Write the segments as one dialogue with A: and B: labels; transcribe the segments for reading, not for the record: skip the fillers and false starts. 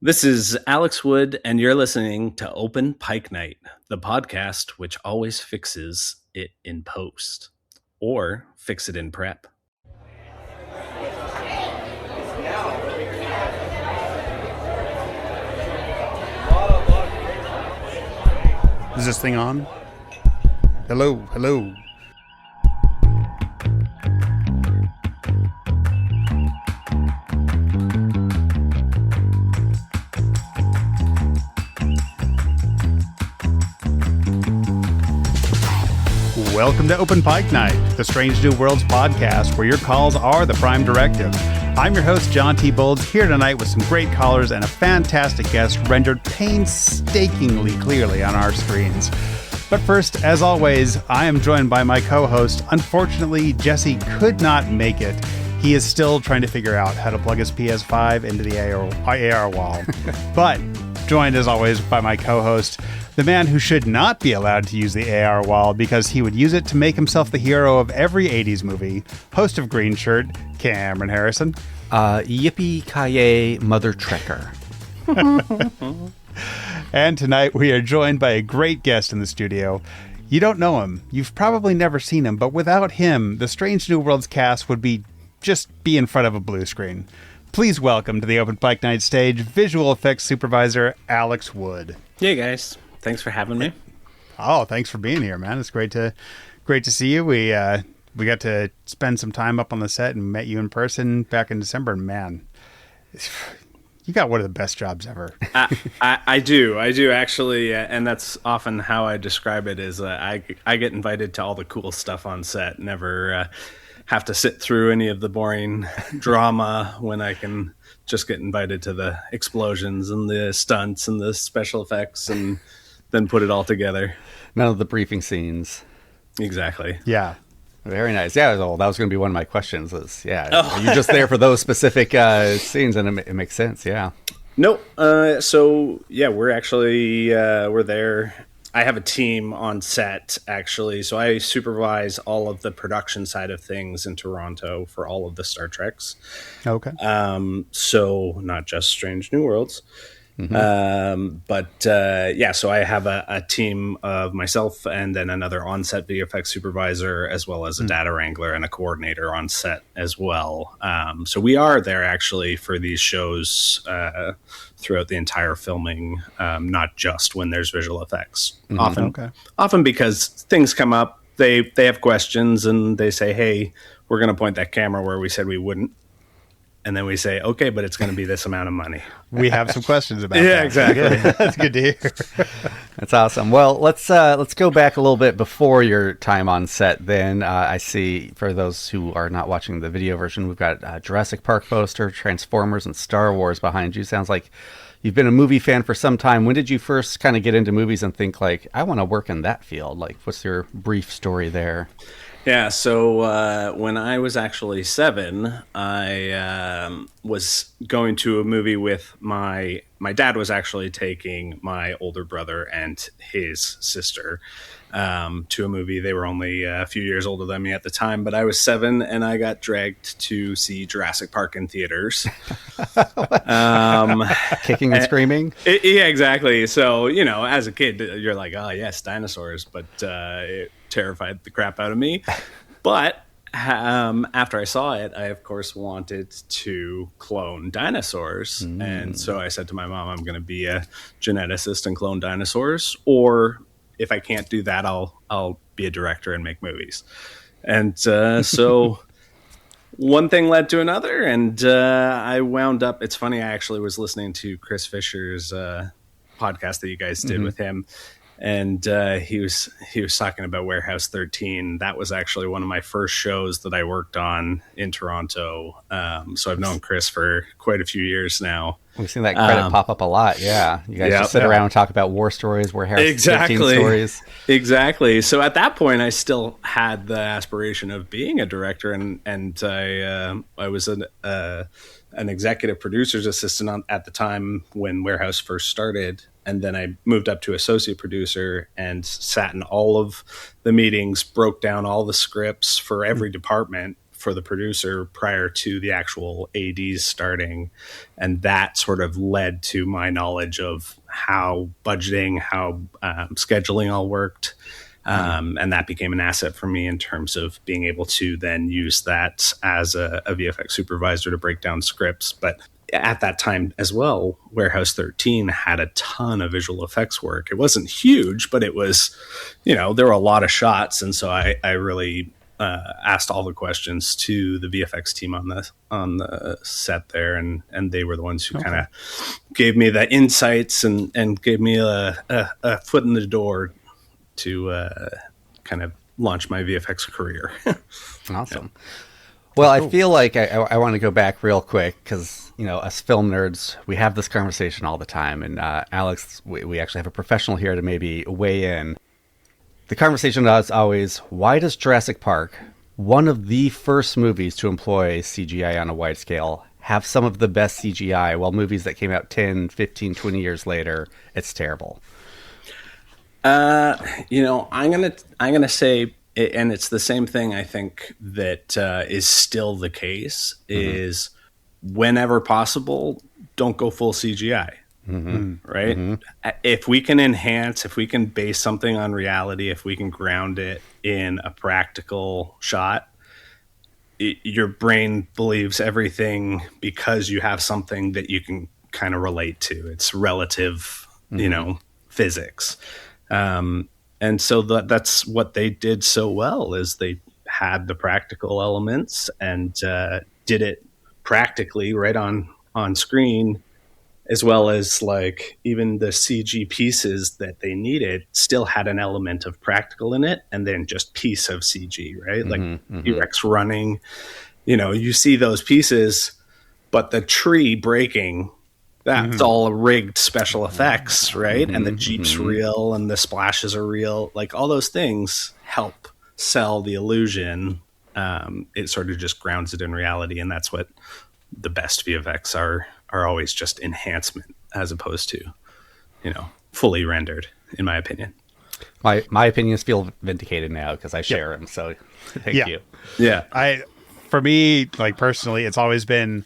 A: This is Alex Wood, and you're listening to Open Pike Night, the podcast which always fixes it in post or fix it in prep.
B: Is this thing on? Hello, hello. Welcome to Open Pike Night, the Strange New Worlds podcast where your calls are the prime directive. I'm your host, John T. Bolds, here tonight with some great callers and a fantastic guest rendered painstakingly clearly on our screens. But first, as always, I am joined by my co-host. Unfortunately, Jesse could not make it. He is still trying to figure out how to plug his PS5 into the AR wall. But joined, as always, by my co-host, the man who should not be allowed to use the AR wall because he would use it to make himself the hero of every 80s movie, host of Green Shirt, Cameron Harrison.
C: Yippee-ki-yay, Mother Trekker.
B: And tonight we are joined by a great guest in the studio. You don't know him. You've probably never seen him, but without him, the Strange New Worlds cast would be in front of a blue screen. Please welcome to the Open Pike Night stage, visual effects supervisor, Alex Wood.
A: Hey guys, thanks for having me.
B: Oh, thanks for being here, man. It's great to see you. We got to spend some time up on the set and met you in person back in December, and man, you got one of the best jobs ever.
A: I do actually, and that's often how I describe it. Is I get invited to all the cool stuff on set. Never have to sit through any of the boring drama when I can just get invited to the explosions and the stunts and the special effects and then put it all together.
C: None of the briefing scenes.
A: Exactly.
B: Yeah.
C: Very nice. Yeah, that was going to be one of my questions. Are you just there for those specific scenes? And it makes sense, yeah.
A: No. We're actually, we're there. I have a team on set, actually. So I supervise all of the production side of things in Toronto for all of the Star Treks.
B: Okay.
A: So not just Strange New Worlds. Mm-hmm. So I have a team of myself and then another on-set VFX supervisor, as well as a data wrangler and a coordinator on set as well. So we are there actually for these shows throughout the entire filming, not just when there's visual effects.
C: Mm-hmm.
A: Often because things come up, they have questions and they say, "Hey, we're going to point that camera where we said we wouldn't." And then we say, okay, but it's going to be this amount of money.
B: We have some questions about that.
A: Yeah, exactly.
B: That's good to hear.
C: That's awesome. Well, let's go back a little bit before your time on set. Then I see, for those who are not watching the video version, we've got a Jurassic Park poster, Transformers, and Star Wars behind you. Sounds like you've been a movie fan for some time. When did you first kind of get into movies and think, like, I want to work in that field? Like, what's your brief story there?
A: Yeah, so when I was actually 7, I was going to a movie with my dad was actually taking my older brother and his sister to a movie. They were only a few years older than me at the time, but I was 7 and I got dragged to see Jurassic Park in theaters.
C: Kicking and screaming?
A: Yeah, exactly. So, as a kid, you're like, oh, yes, dinosaurs, but it terrified the crap out of me. But after I saw it, I, of course, wanted to clone dinosaurs. And so I said to my mom, I'm going to be a geneticist and clone dinosaurs. Or if I can't do that, I'll be a director and make movies. And so one thing led to another. And I wound up, it's funny, I actually was listening to Chris Fisher's podcast that you guys did with him. And he was talking about Warehouse 13. That was actually one of my first shows that I worked on in Toronto. So I've known Chris for quite a few years now.
C: We've seen that credit pop up a lot. Yeah, you guys just sit around and talk about war stories, Warehouse 13 stories. Exactly.
A: So at that point, I still had the aspiration of being a director, and I was an executive producer's assistant at the time when Warehouse first started. And then I moved up to associate producer and sat in all of the meetings, broke down all the scripts for every department for the producer prior to the actual ADs starting. And that sort of led to my knowledge of how budgeting, how scheduling all worked. And that became an asset for me in terms of being able to then use that as a VFX supervisor to break down scripts. But at that time as well, Warehouse 13 had a ton of visual effects work. It wasn't huge, but it was, there were a lot of shots. And so I really asked all the questions to the VFX team on the set there. And they were the ones who kind of gave me the insights and gave me a foot in the door to kind of launch my VFX career.
C: Awesome. Yeah. Well, I feel like I want to go back real quick because, us film nerds, we have this conversation all the time. And Alex, we actually have a professional here to maybe weigh in. The conversation is always, why does Jurassic Park, one of the first movies to employ CGI on a wide scale, have some of the best CGI, while movies that came out 10, 15, 20 years later, it's terrible?
A: I'm gonna say, and it's the same thing. I think that is still the case. Is whenever possible, don't go full CGI. Right? If we can enhance, if we can base something on reality, if we can ground it in a practical shot, your brain believes everything because you have something that you can kind of relate to. It's relative, physics. And so that's what they did so well, is they had the practical elements and did it practically right on screen, as well as like even the CG pieces that they needed still had an element of practical in it, and then just piece of CG, right? Like T-Rex running, you see those pieces, but the tree breaking, that's all rigged special effects, right? And the Jeep's real and the splashes are real. Like all those things help sell the illusion. It sort of just grounds it in reality. And that's what the best VFX are always, just enhancement as opposed to, fully rendered, in my opinion.
C: My opinions feel vindicated now because I share them. So thank you.
A: Yeah.
B: For me, like personally, it's always been,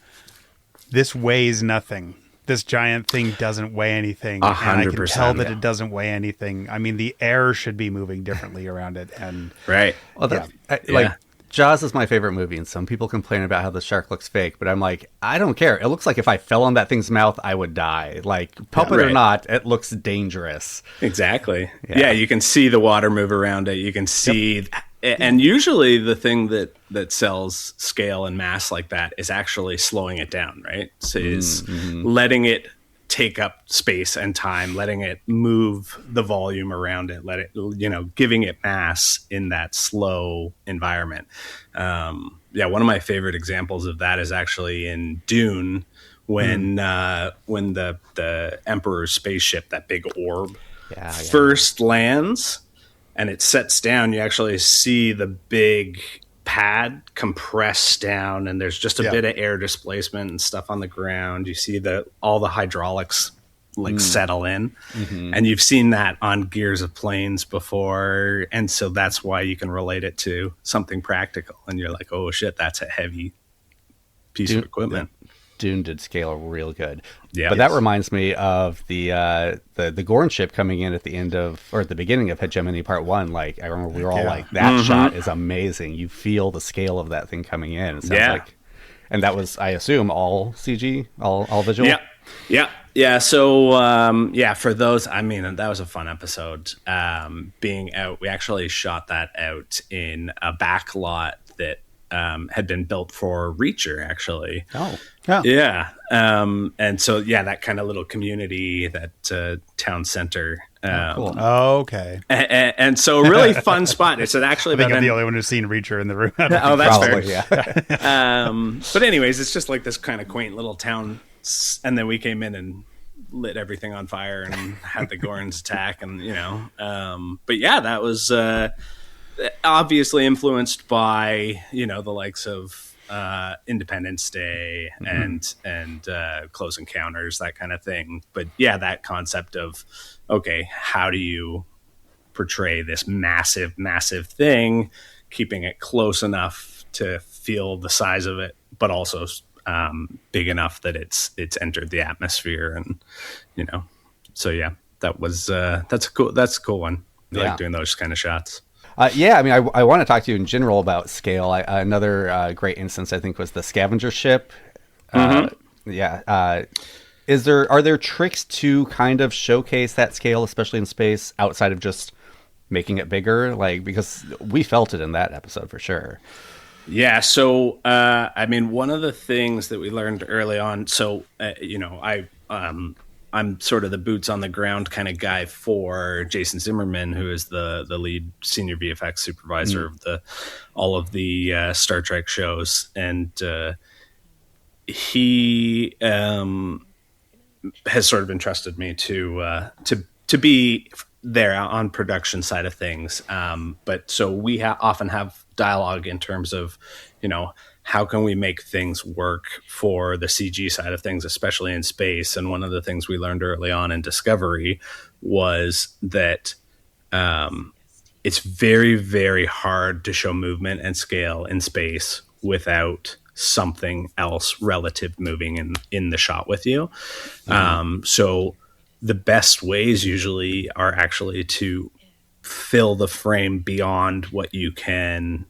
B: this weighs nothing. This giant thing doesn't weigh anything.
A: 100%.
B: And I can tell that it doesn't weigh anything. I mean, the air should be moving differently around it. And
A: right.
C: Well, like Jaws is my favorite movie, and some people complain about how the shark looks fake, but I'm like, I don't care. It looks like if I fell on that thing's mouth, I would die. Like, puppet or not, it looks dangerous.
A: Exactly. Yeah, you can see the water move around it. You can see... And usually the thing that sells scale and mass like that is actually slowing it down, right? So is letting it take up space and time, letting it move the volume around it, giving it mass in that slow environment. One of my favorite examples of that is actually in Dune, when the Emperor's spaceship, that big orb, first lands. And it sets down, you actually see the big pad compress down, and there's just a bit of air displacement and stuff on the ground. You see all the hydraulics settle in. And you've seen that on gears of planes before. And so that's why you can relate it to something practical. And you're like, oh shit, that's a heavy piece of equipment.
C: Dune did scale real good.
A: Yeah,
C: but that reminds me of the Gorn ship coming in at the end of, or at the beginning of Hegemony Part 1. Like, I remember we were all like, that shot is amazing. You feel the scale of that thing coming in. It sounds like, and that was, I assume, all CG, all visual?
A: Yeah. So, for those, I mean, that was a fun episode. Being out, we actually shot that out in a back lot that had been built for Reacher, actually. Yeah. And so, that kind of little community, that town center.
B: Cool. Okay.
A: And so, really fun spot. It's actually.
B: I think I'm the only one who's seen Reacher in the room.
A: Oh, that's
C: probably,
A: fair. Yeah. But anyways, it's just like this kind of quaint little town, and then we came in and lit everything on fire and had the Gorns attack, and But that was. Obviously influenced by the likes of Independence Day and Close Encounters, that kind of thing. But that concept of, okay, how do you portray this massive thing, keeping it close enough to feel the size of it, but also big enough that it's entered the atmosphere, and so yeah, that's a cool one. I like doing those kind of shots.
C: Yeah, I mean, I want to talk to you in general about scale. Another great instance, I think, was the scavenger ship. Are there tricks to kind of showcase that scale, especially in space, outside of just making it bigger? Like, because we felt it in that episode for sure.
A: Yeah. So, I mean, one of the things that we learned early on, so, I'm sort of the boots on the ground kind of guy for Jason Zimmerman, who is the lead senior VFX supervisor of all of the Star Trek shows. And, he, has sort of entrusted me to be there on production side of things. But so we often have dialogue in terms of, how can we make things work for the CG side of things, especially in space? And one of the things we learned early on in Discovery was that it's very, very hard to show movement and scale in space without something else relative moving in the shot with you. So the best ways usually are actually to fill the frame beyond what you can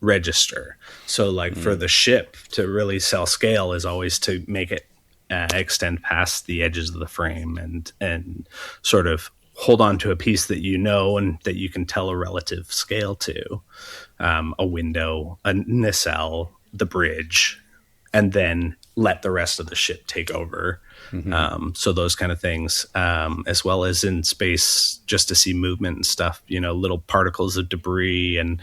A: register. So like for the ship to really sell scale is always to make it extend past the edges of the frame and sort of hold on to a piece that and that you can tell a relative scale to, a window, a nacelle, the bridge, and then let the rest of the ship take over. So those kind of things, as well as in space, just to see movement and stuff, little particles of debris and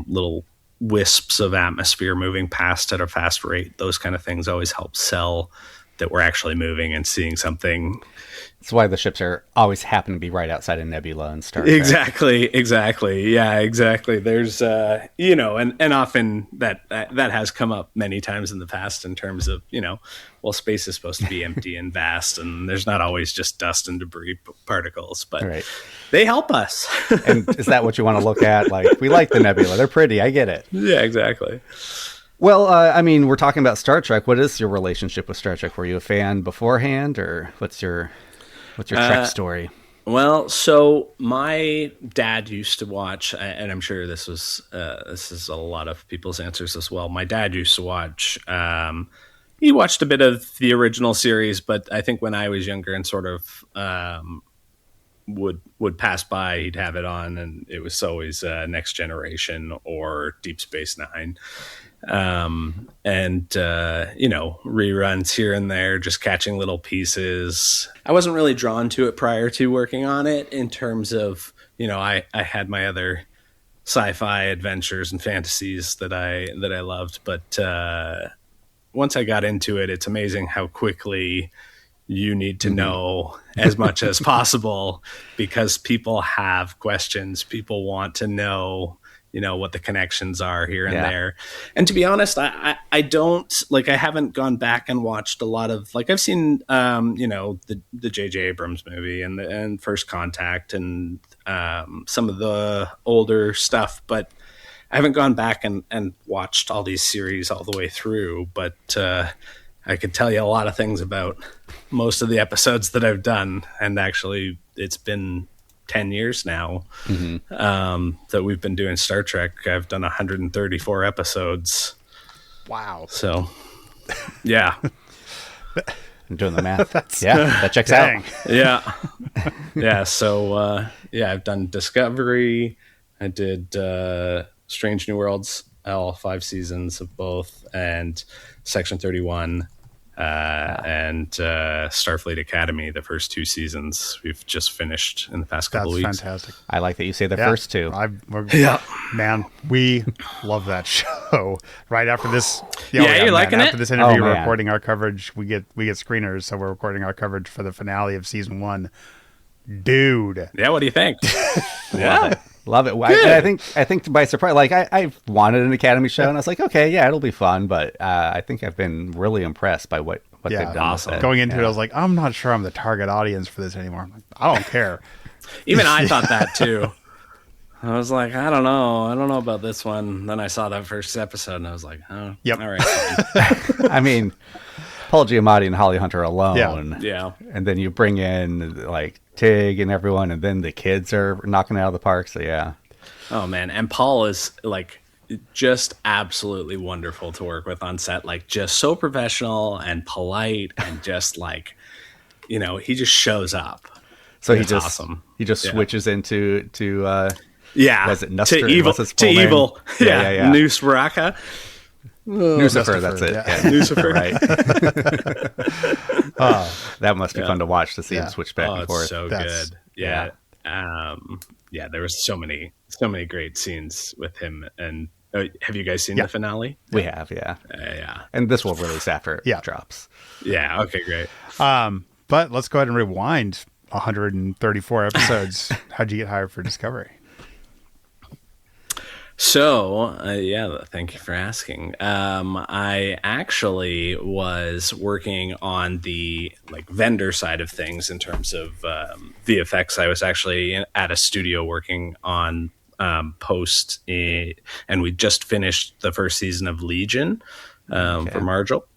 A: little wisps of atmosphere moving past at a fast rate. Those kind of things always help sell that we're actually moving and seeing something.
C: That's why the ships always happen to be right outside of Nebula and Star Trek.
A: Exactly. Yeah, exactly. There's, and often that has come up many times in the past in terms of, space is supposed to be empty and vast, and there's not always just dust and debris particles, but they help us.
C: And is that what you want to look at? Like, we like the nebula. They're pretty. I get it.
A: Yeah, exactly.
C: Well, I mean, we're talking about Star Trek. What is your relationship with Star Trek? Were you a fan beforehand, or what's your Trek story?
A: Well, so my dad used to watch, and I'm sure this is a lot of people's answers as well. My dad used to watch. He watched a bit of the original series, but I think when I was younger and sort of would pass by, he'd have it on, and it was always Next Generation or Deep Space Nine. Reruns here and there, just catching little pieces. I wasn't really drawn to it prior to working on it in terms of, I had my other sci-fi adventures and fantasies that I loved. But once I got into it, it's amazing how quickly you need to know as much as possible, because people have questions. People want to know, what the connections are here and there. And to be honest, I don't I haven't gone back and watched a lot of, I've seen, the J.J. Abrams movie and First Contact and some of the older stuff, but I haven't gone back and watched all these series all the way through. But I could tell you a lot of things about most of the episodes that I've done. And actually, it's been 10 years now that we've been doing Star Trek. I've done 134 episodes.
B: Wow.
A: So, yeah.
C: I'm doing the math. That checks out.
A: Yeah. Yeah. So, I've done Discovery. I did Strange New Worlds, all 5 seasons of both, and Section 31. And Starfleet Academy, the first 2 seasons we've just finished in the past couple weeks.
B: That's fantastic.
C: I like that you say the first 2.
B: Man, we love that show. Right after this,
A: you're liking it?
B: After this interview, we're recording our coverage. We get screeners, so we're recording our coverage for the finale of season 1. Dude,
A: yeah, what do you think?
C: Love it. I think by surprise, I wanted an Academy show, and I was like, okay, yeah, it'll be fun. But I think I've been really impressed by what they've done.
A: Awesome.
C: With it.
B: Going into it, I was like, I'm not sure I'm the target audience for this anymore. I'm like, I don't care.
A: Even I thought that too. I was like, I don't know about this one. Then I saw that first episode, and I was like, oh,
B: Yep.
A: all right.
C: I mean, Paul Giamatti and Holly Hunter alone.
A: Yeah.
C: And then you bring in like Tig and everyone, and then the kids are knocking it out of the park. So yeah.
A: Oh man, and Paul is like just absolutely wonderful to work with on set. Like just so professional and polite, and just like, you know, he just shows up.
C: So
A: It's awesome.
C: He just switches into
A: Yeah,
C: was it Nuster?
A: to evil.
C: What's his
A: To
C: full name?
A: evil.
C: Yeah.
A: Noose Baraka.
C: Lucifer, that's it.
B: yeah.
C: Yeah.
A: Lucifer.
C: Right. That must be fun to watch, to see him switch back and
A: It's
C: forth.
A: so
B: That's-
A: good. Yeah. There was so many great scenes with him. And have you guys seen the finale?
C: We have, yeah.
A: Yeah.
C: And this will release after it
B: Yeah.
C: drops.
A: Yeah. Okay, great.
B: But let's go ahead and rewind 134 episodes. How'd you get hired for Discovery?
A: So, thank you for asking. I actually was working on the like vendor side of things in terms of VFX. I was actually at a studio working on post, and we just finished the first season of Legion for Marvel.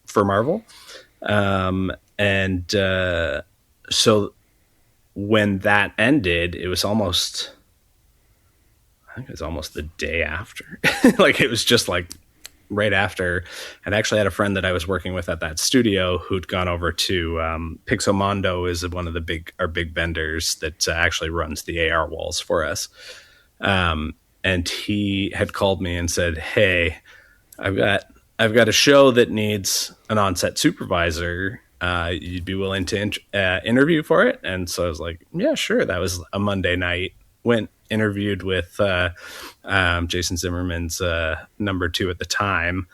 A: So when that ended, it was almost the day after. Like it was just like right after. And I actually had a friend that I was working with at that studio who'd gone over to Pixomondo, is one of our big vendors that actually runs the AR walls for us. And he had called me and said, "Hey, I've got a show that needs an on-set supervisor. You'd be willing to interview for it?" And so I was like, "Yeah, sure." That was a Monday night. Went interviewed with Jason Zimmerman's number 2 at the time,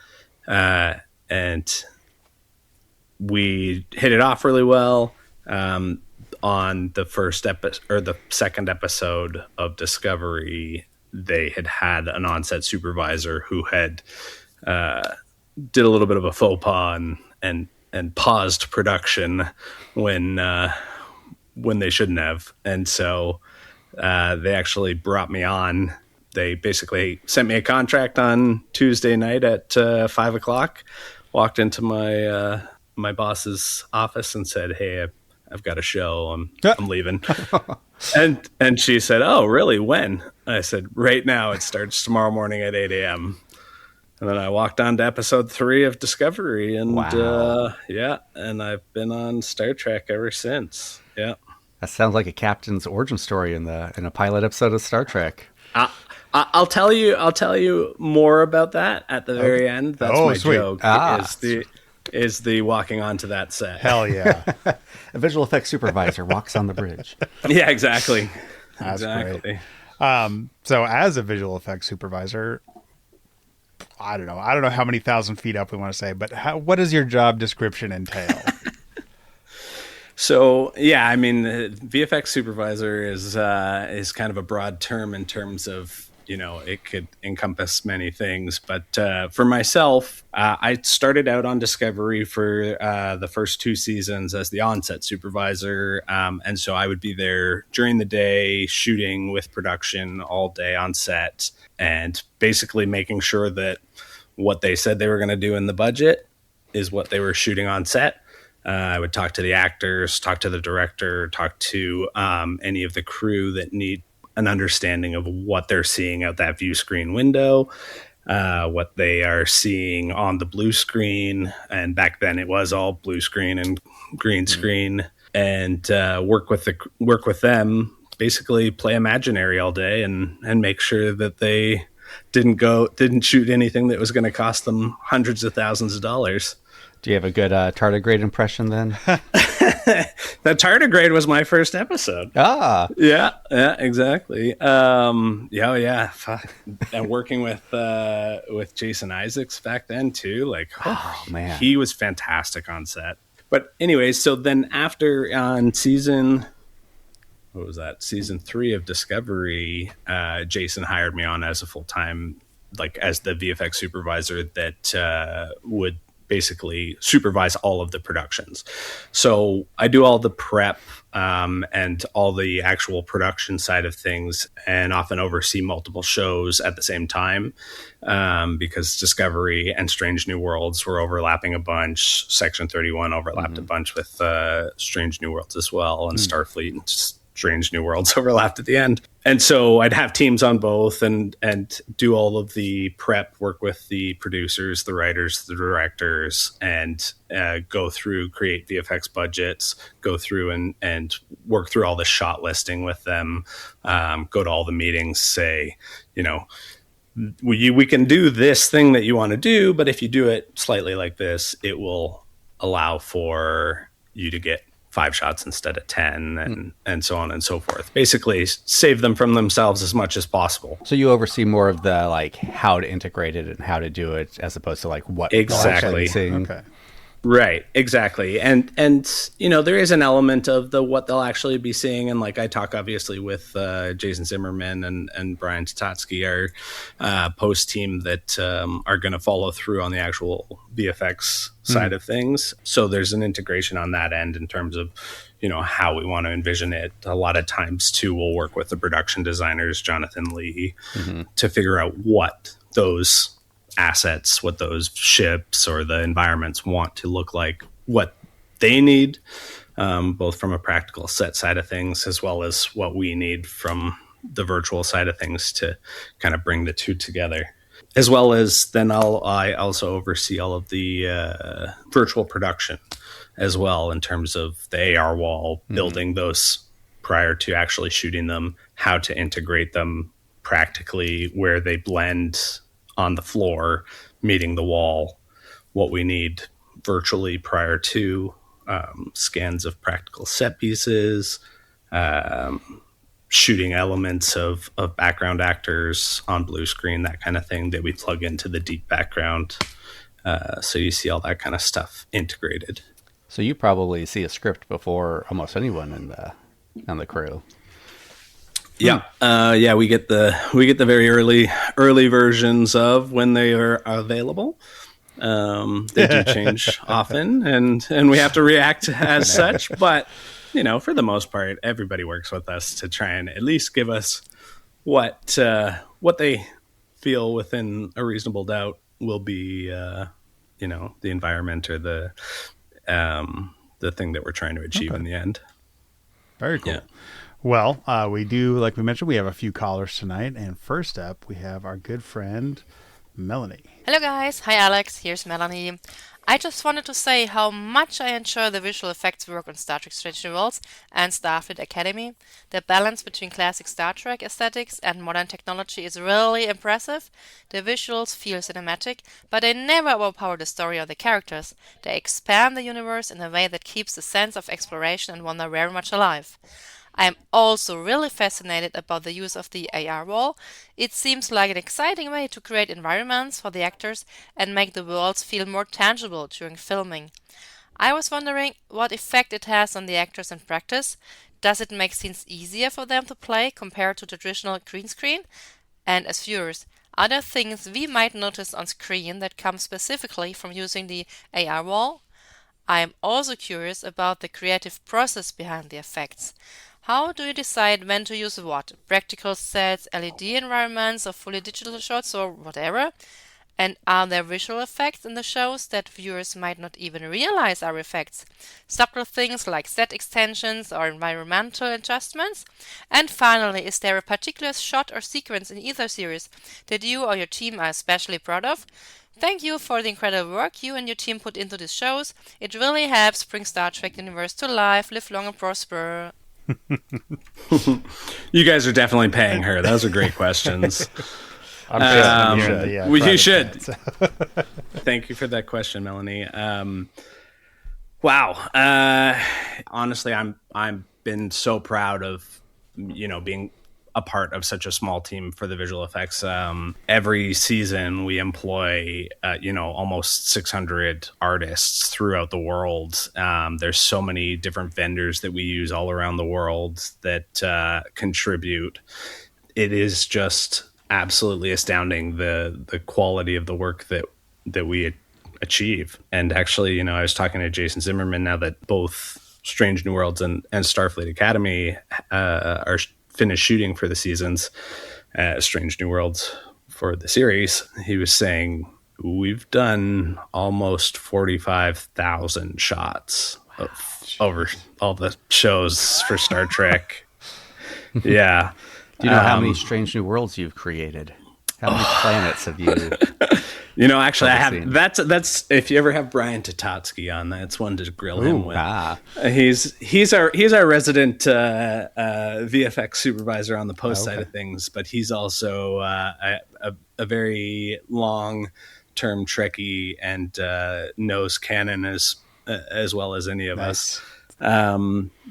A: and we hit it off really well. On the first episode or the second episode of Discovery, they had an on-set supervisor who had did a little bit of a faux pas and paused production when they shouldn't have, and so they actually brought me on. They basically sent me a contract on Tuesday night at 5:00. Walked into my boss's office and said, "Hey, I've got a show. I'm leaving." and she said, "Oh, really? When?" I said, "Right now. It starts tomorrow morning at 8 a.m." And then I walked on to episode 3 of Discovery, and
C: Wow.
A: and I've been on Star Trek ever since. Yeah.
C: That sounds like a captain's origin story in a pilot episode of Star Trek.
A: I'll tell you more about that at the very end. That's my
B: sweet.
A: joke. Is the walking onto that set?
B: Hell yeah.
C: A visual effects supervisor walks on the bridge.
A: Yeah, exactly.
B: That's
A: exactly.
B: great. So as a visual effects supervisor, I don't know how many thousand feet up we want to say, but what does your job description entail?
A: So yeah, I mean, VFX supervisor is kind of a broad term in terms of, you know, it could encompass many things. But for myself, I started out on Discovery for the first 2 seasons as the on-set supervisor, and so I would be there during the day, shooting with production all day on set, and basically making sure that what they said they were going to do in the budget is what they were shooting on set. I would talk to the actors, talk to the director, talk to any of the crew that need an understanding of what they're seeing out that view screen window, what they are seeing on the blue screen. And back then it was all blue screen and green screen, and work with them, basically play imaginary all day and make sure that they didn't shoot anything that was going to cost them hundreds of thousands of dollars.
C: Do you have a good tardigrade impression then?
A: The tardigrade was my first episode. Yeah, exactly. Yeah. And working with Jason Isaacs back then too. Like,
C: Oh, man.
A: he was fantastic on set. But anyway, so then after on season 3 of Discovery, Jason hired me on as a full-time, like as the VFX supervisor that would basically supervise all of the productions. So I do all the prep and all the actual production side of things, and often oversee multiple shows at the same time, because Discovery and Strange New Worlds were overlapping a bunch. Section 31 overlapped a bunch with Strange New Worlds as well, and Starfleet and Strange New Worlds overlapped at the end. And so I'd have teams on both and do all of the prep, work with the producers, the writers, the directors, and go through, create VFX budgets, go through and work through all the shot listing with them, go to all the meetings, say, we can do this thing that you want to do, but if you do it slightly like this, it will allow for you to get 5 shots instead of 10, and so on and so forth. Basically, save them from themselves as much as possible.
C: So you oversee more of the like how to integrate it and how to do it, as opposed to like what
A: exactly.
B: Okay.
A: Right, exactly. And there is an element of what they'll actually be seeing. And like I talk obviously with Jason Zimmerman and Brian Tatatsky, our post team that are going to follow through on the actual VFX side of things. So there's an integration on that end in terms of, how we want to envision it. A lot of times too, we'll work with the production designers, Jonathan Lee, to figure out what those assets, what those ships or the environments want to look like, what they need, both from a practical set side of things as well as what we need from the virtual side of things to kind of bring the two together. As well as then I also oversee all of the virtual production as well, in terms of the AR wall, building those prior to actually shooting them, how to integrate them practically, where they blend on the floor, meeting the wall, what we need virtually prior to, scans of practical set pieces, shooting elements of background actors on blue screen, that kind of thing that we plug into the deep background. So you see all that kind of stuff integrated.
C: So you probably see a script before almost anyone on the crew.
A: Yeah, we get the very early versions of when they are available. They do change often, and we have to react as such. But for the most part, everybody works with us to try and at least give us what they feel within a reasonable doubt will be, the environment or the thing that we're trying to achieve in the end.
B: Very cool.
A: Yeah.
B: Well, we do, like we mentioned, we have a few callers tonight. And first up, we have our good friend, Melanie.
D: Hello guys, hi Alex, here's Melanie. I just wanted to say how much I enjoy the visual effects work on Star Trek Strange New Worlds and Starfleet Academy. The balance between classic Star Trek aesthetics and modern technology is really impressive. The visuals feel cinematic, but they never overpower the story or the characters. They expand the universe in a way that keeps the sense of exploration and wonder very much alive. I am also really fascinated about the use of the AR wall. It seems like an exciting way to create environments for the actors and make the worlds feel more tangible during filming. I was wondering what effect it has on the actors in practice. Does it make scenes easier for them to play compared to traditional green screen? And as viewers, are there things we might notice on screen that come specifically from using the AR wall? I am also curious about the creative process behind the effects. How do you decide when to use what? Practical sets, LED environments, or fully digital shots, or whatever? And are there visual effects in the shows that viewers might not even realize are effects? Subtle things like set extensions or environmental adjustments? And finally, is there a particular shot or sequence in either series that you or your team are especially proud of? Thank you for the incredible work you and your team put into these shows. It really helps bring Star Trek universe to life. Live long and prosper.
A: You guys are definitely paying her. Those are great questions.
B: You
A: should. Thank you for that question, Melanie. Wow. Honestly, I'm been so proud of being a part of such a small team for the visual effects. Every season we employ almost 600 artists throughout the world. There's so many different vendors that we use all around the world that contribute. It is just absolutely astounding the quality of the work that we achieve. And actually, I was talking to Jason Zimmerman now that both Strange New Worlds and Starfleet Academy are finished shooting for the seasons. Strange New Worlds for the series, he was saying we've done almost 45,000 shots over all the shows for Star Trek. Yeah.
C: Do you know how many Strange New Worlds you've created? How many planets have you?
A: Actually, I have. That's if you ever have Brian Tatotsky on, that's one to grill him with. He's our resident VFX supervisor on the post side of things, but he's also a very long-term Trekkie and knows canon as well as any of us.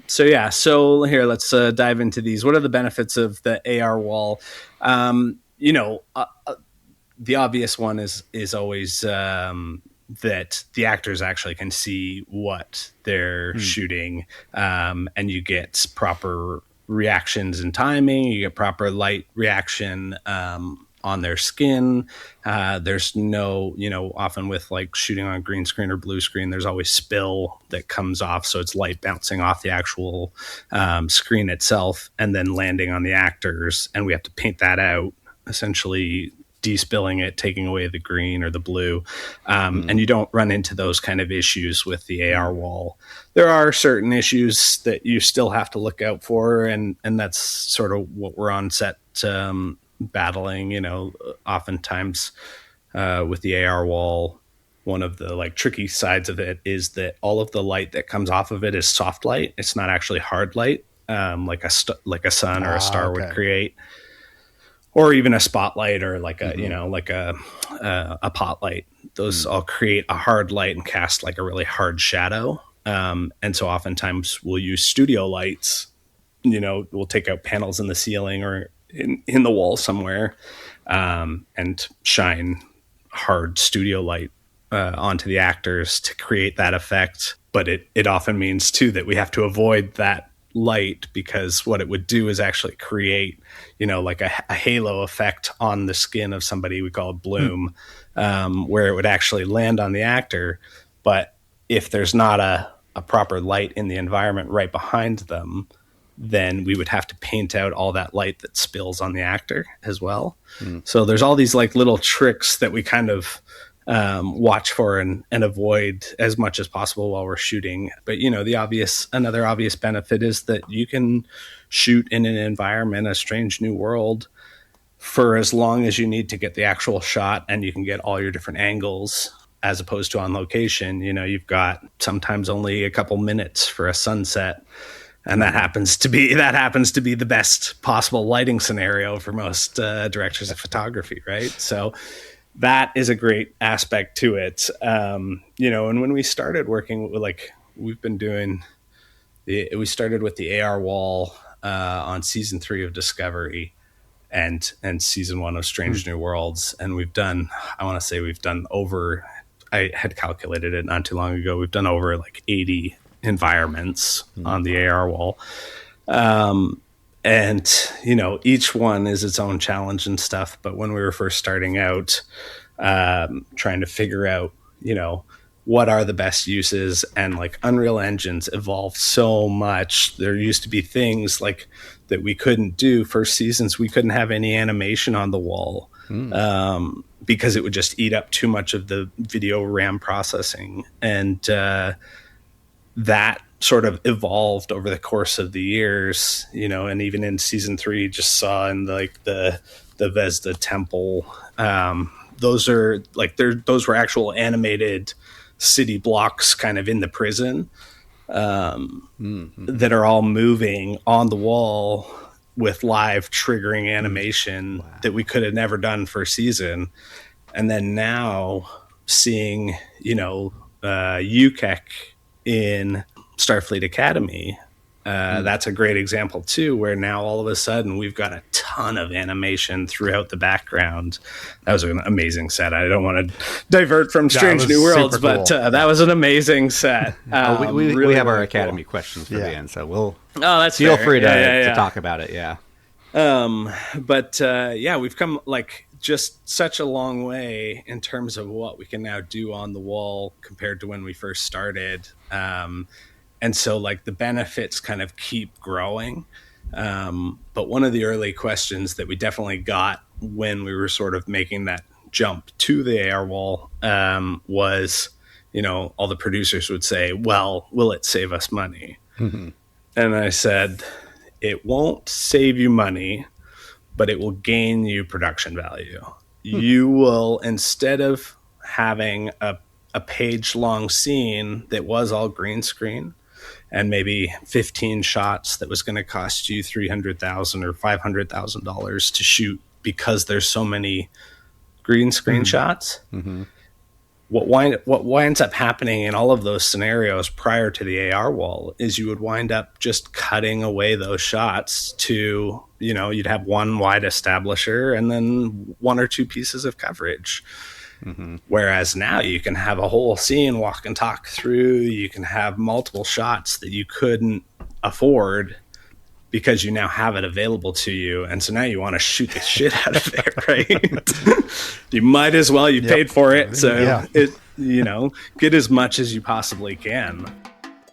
A: So here, let's dive into these. What are the benefits of the AR wall? The obvious one is always that the actors actually can see what they're shooting, and you get proper reactions and timing. You get proper light reaction on their skin. There's no, often with like shooting on green screen or blue screen, there's always spill that comes off. So it's light bouncing off the actual screen itself and then landing on the actors. And we have to paint that out, essentially despilling it, taking away the green or the blue. And you don't run into those kind of issues with the AR wall. There are certain issues that you still have to look out for. And that's sort of what we're on set battling, oftentimes with the AR wall. One of the like tricky sides of it is that all of the light that comes off of it is soft light. It's not actually hard light, like a sun or a star would create. Or even a spotlight or like a, a pot light. Those all create a hard light and cast like a really hard shadow. And so oftentimes we'll use studio lights, we'll take out panels in the ceiling or in the wall somewhere, and shine hard studio light onto the actors to create that effect. But it often means too that we have to avoid that light, because what it would do is actually create like a halo effect on the skin of somebody. We call it bloom, where it would actually land on the actor. But if there's not a proper light in the environment right behind them, then we would have to paint out all that light that spills on the actor as well. So there's all these like little tricks that we kind of watch for and avoid as much as possible while we're shooting. But another obvious benefit is that you can shoot in an environment, a Strange New World, for as long as you need to get the actual shot, and you can get all your different angles, as opposed to on location. You've got sometimes only a couple minutes for a sunset, and that happens to be the best possible lighting scenario for most directors of photography, right? So that is a great aspect to it. And when we started working with, we started with the AR wall on season 3 of Discovery and season 1 of Strange New Worlds. And we've done over, I had calculated it not too long ago, we've done over like 80 environments on the AR wall. And, each one is its own challenge and stuff. But when we were first starting out, trying to figure out, what are the best uses, and like Unreal Engine's evolved so much. There used to be things like that we couldn't do. First seasons, we couldn't have any animation on the wall because it would just eat up too much of the video RAM processing. And that sort of evolved over the course of the years, and even in season 3, just saw in like the Vesda temple. Those were actual animated city blocks kind of in the prison that are all moving on the wall with live triggering animation that we could have never done for a season. And then now seeing, UKEC in Starfleet Academy, that's a great example too, where now all of a sudden we've got a ton of animation throughout the background. That was an amazing set. I don't want to divert from Strange New Worlds, but that was an amazing set.
C: We have our Academy questions for the end, so we'll
A: that's
C: feel
A: fair.
C: free to talk about it.
A: We've come, like, just such a long way in terms of what we can now do on the wall compared to when we first started. And so like the benefits kind of keep growing. But one of the early questions that we definitely got when we were sort of making that jump to the AR wall was, all the producers would say, well, will it save us money?
B: Mm-hmm.
A: And I said, it won't save you money, but it will gain you production value. You will, instead of having a page-long scene that was all green screen and maybe 15 shots that was going to cost you $300,000 or $500,000 to shoot because there's so many green screen shots, what winds up happening in all of those scenarios prior to the AR wall is you would wind up just cutting away those shots to, you'd have one wide establisher and then one or two pieces of coverage. Whereas now you can have a whole scene walk and talk through. You can have multiple shots that you couldn't afford because you now have it available to you. And so now you want to shoot the shit out of it, right? You might as well. You paid for it. So, get as much as you possibly can.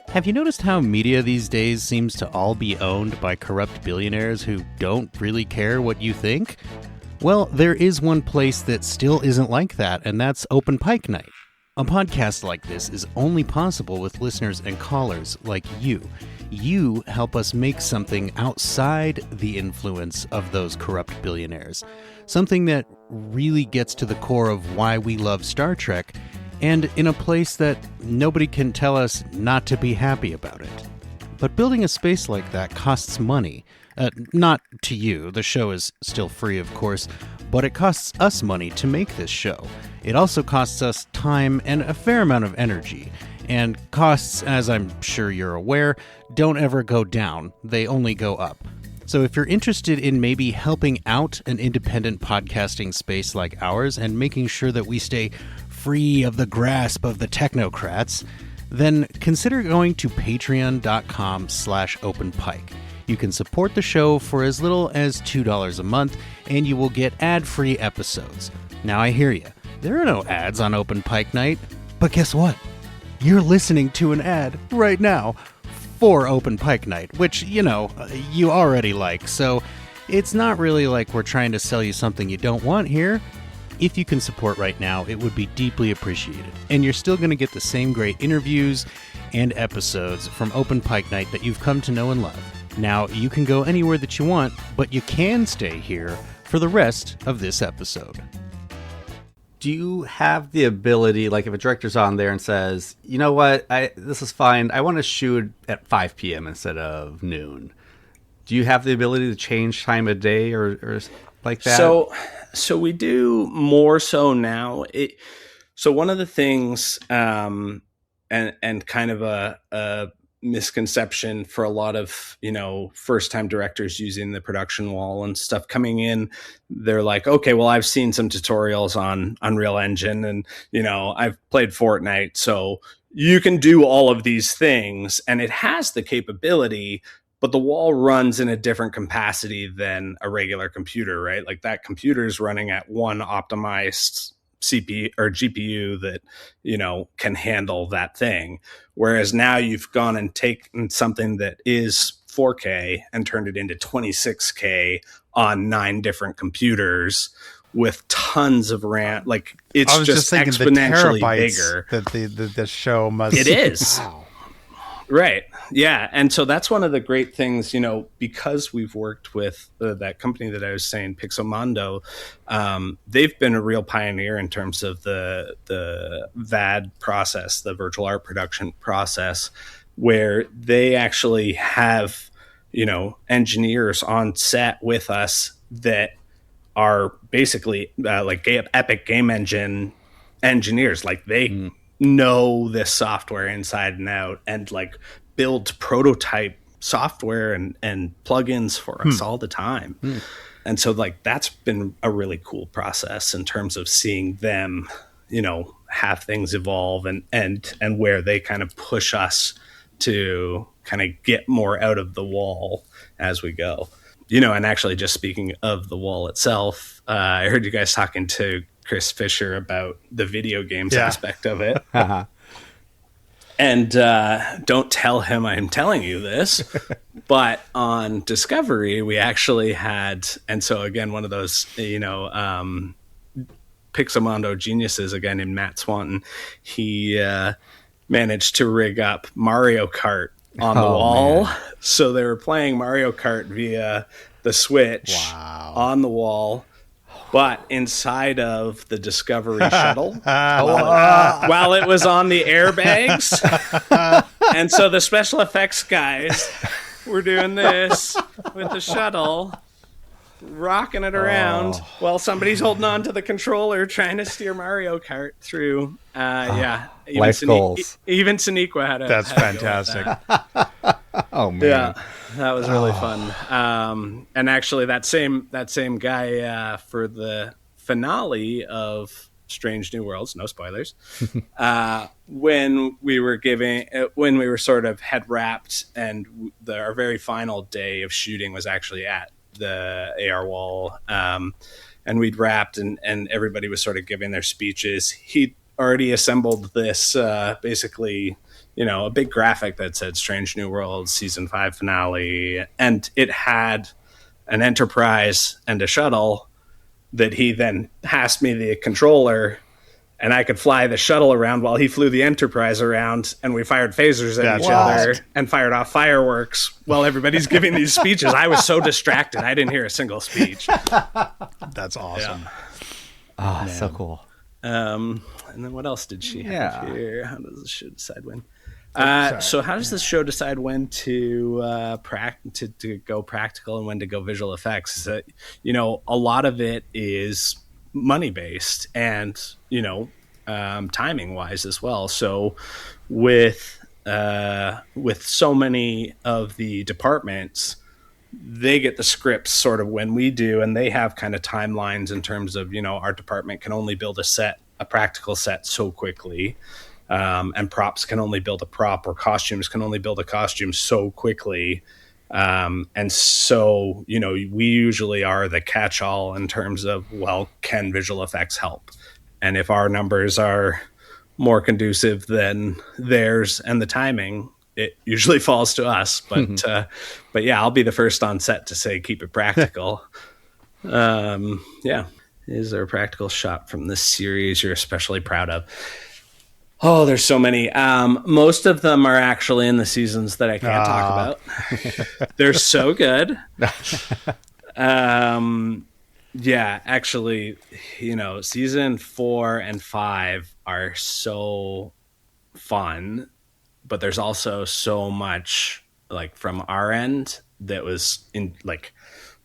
E: Have you noticed how media these days seems to all be owned by corrupt billionaires who don't really care what you think? Well, there is one place that still isn't like that, and that's Open Pike Night. A podcast like this is only possible with listeners and callers like you. You help us make something outside the influence of those corrupt billionaires. Something that really gets to the core of why we love Star Trek, and in a place that nobody can tell us not to be happy about it. But building a space like that costs money. Not to you, the show is still free, of course, but it costs us money to make this show. It also costs us time and a fair amount of energy. And costs, as I'm sure you're aware, don't ever go down, they only go up. So if you're interested in maybe helping out an independent podcasting space like ours and making sure that we stay free of the grasp of the technocrats, then consider going to patreon.com/openpike. You can support the show for as little as $2 a month, and you will get ad-free episodes. Now I hear you. There are no ads on Open Pike Night, but guess what? You're listening to an ad right now for Open Pike Night, which, you already like, so it's not really like we're trying to sell you something you don't want here. If you can support right now, it would be deeply appreciated, and you're still going to get the same great interviews and episodes from Open Pike Night that you've come to know and love. Now, you can go anywhere that you want, but you can stay here for the rest of this episode.
C: Do you have the ability, like if a director's on there and says, you know what, this is fine, I want to shoot at 5 p.m. instead of noon. Do you have the ability to change time of day or like that?
A: So we do more so now. So one of the things, and kind of a misconception for a lot of first time directors using the production wall and stuff coming in, they're like, okay, well, I've seen some tutorials on Unreal Engine and I've played Fortnite, so you can do all of these things, and it has the capability, but the wall runs in a different capacity than a regular computer, right? Like that computer is running at one optimized CPU or GPU that can handle that thing, whereas now you've gone and taken something that is 4K and turned it into 26K on 9 different computers with tons of RAM. Like it's just exponentially bigger.
B: That the show must.
A: It is.
B: Wow.
A: Right. Yeah. And so that's one of the great things, because we've worked with that company that I was saying, Pixomondo, they've been a real pioneer in terms of the VAD process, the virtual art production process, where they actually have, engineers on set with us that are basically like Epic Game Engine engineers. Like they know this software inside and out and like build prototype software and plugins for us all the time. And so like that's been a really cool process in terms of seeing them, have things evolve and where they kind of push us to kind of get more out of the wall as we go. And actually just speaking of the wall itself, I heard you guys talking to Chris Fisher about the video games aspect of it. And don't tell him I'm telling you this, but on Discovery, we actually had, and so again, one of those, Pixamondo geniuses, again, in Matt Swanton, he managed to rig up Mario Kart on the wall. Man. So they were playing Mario Kart via the Switch on the wall, but inside of the Discovery shuttle while it was on the airbags. And so the special effects guys were doing this with the shuttle, rocking it around while somebody's holding on to the controller trying to steer Mario Kart through.
C: Life goals.
A: Even Sonequa had a
B: That's fantastic.
C: Oh man.
A: Yeah, that was really fun. And actually that same guy for the finale of Strange New Worlds, no spoilers, when we were sort of had wrapped and our very final day of shooting was actually at the AR wall, and we'd wrapped and everybody was sort of giving their speeches. He'd already assembled this basically, a big graphic that said Strange New Worlds season 5 finale, and it had an Enterprise and a shuttle that he then passed me the controller, and I could fly the shuttle around while he flew the Enterprise around, and we fired phasers at each other and fired off fireworks while everybody's giving these speeches. I was so distracted, I didn't hear a single speech.
B: That's awesome.
C: Oh, so cool.
A: And then what else did she have here? How does the show decide when? So how does the show decide when to go practical and when to go visual effects? A lot of it is money based and timing wise as well. So with so many of the departments, they get the scripts sort of when we do, and they have kind of timelines in terms of our department can only build a practical set so quickly. And props can only build a prop, or costumes can only build a costume so quickly. And so, we usually are the catch-all in terms of, can visual effects help? And if our numbers are more conducive than theirs and the timing, it usually falls to us. But yeah, I'll be the first on set to say, keep it practical. Is there a practical shot from this series you're especially proud of? Oh, there's so many. Most of them are actually in the seasons that I can't talk about. They're so good. Actually, season 4 and 5 are so fun, but there's also so much from our end that was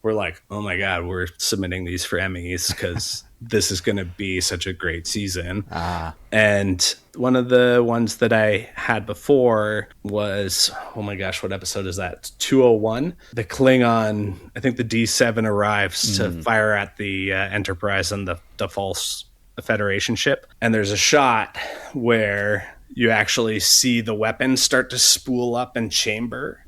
A: we're like, oh my God, we're submitting these for Emmys because this is going to be such a great season. And one of the ones that I had before was, oh my gosh, what episode is that? 201. The Klingon, I think the D7 arrives to fire at the Enterprise and the false Federation ship. And there's a shot where you actually see the weapons start to spool up and chamber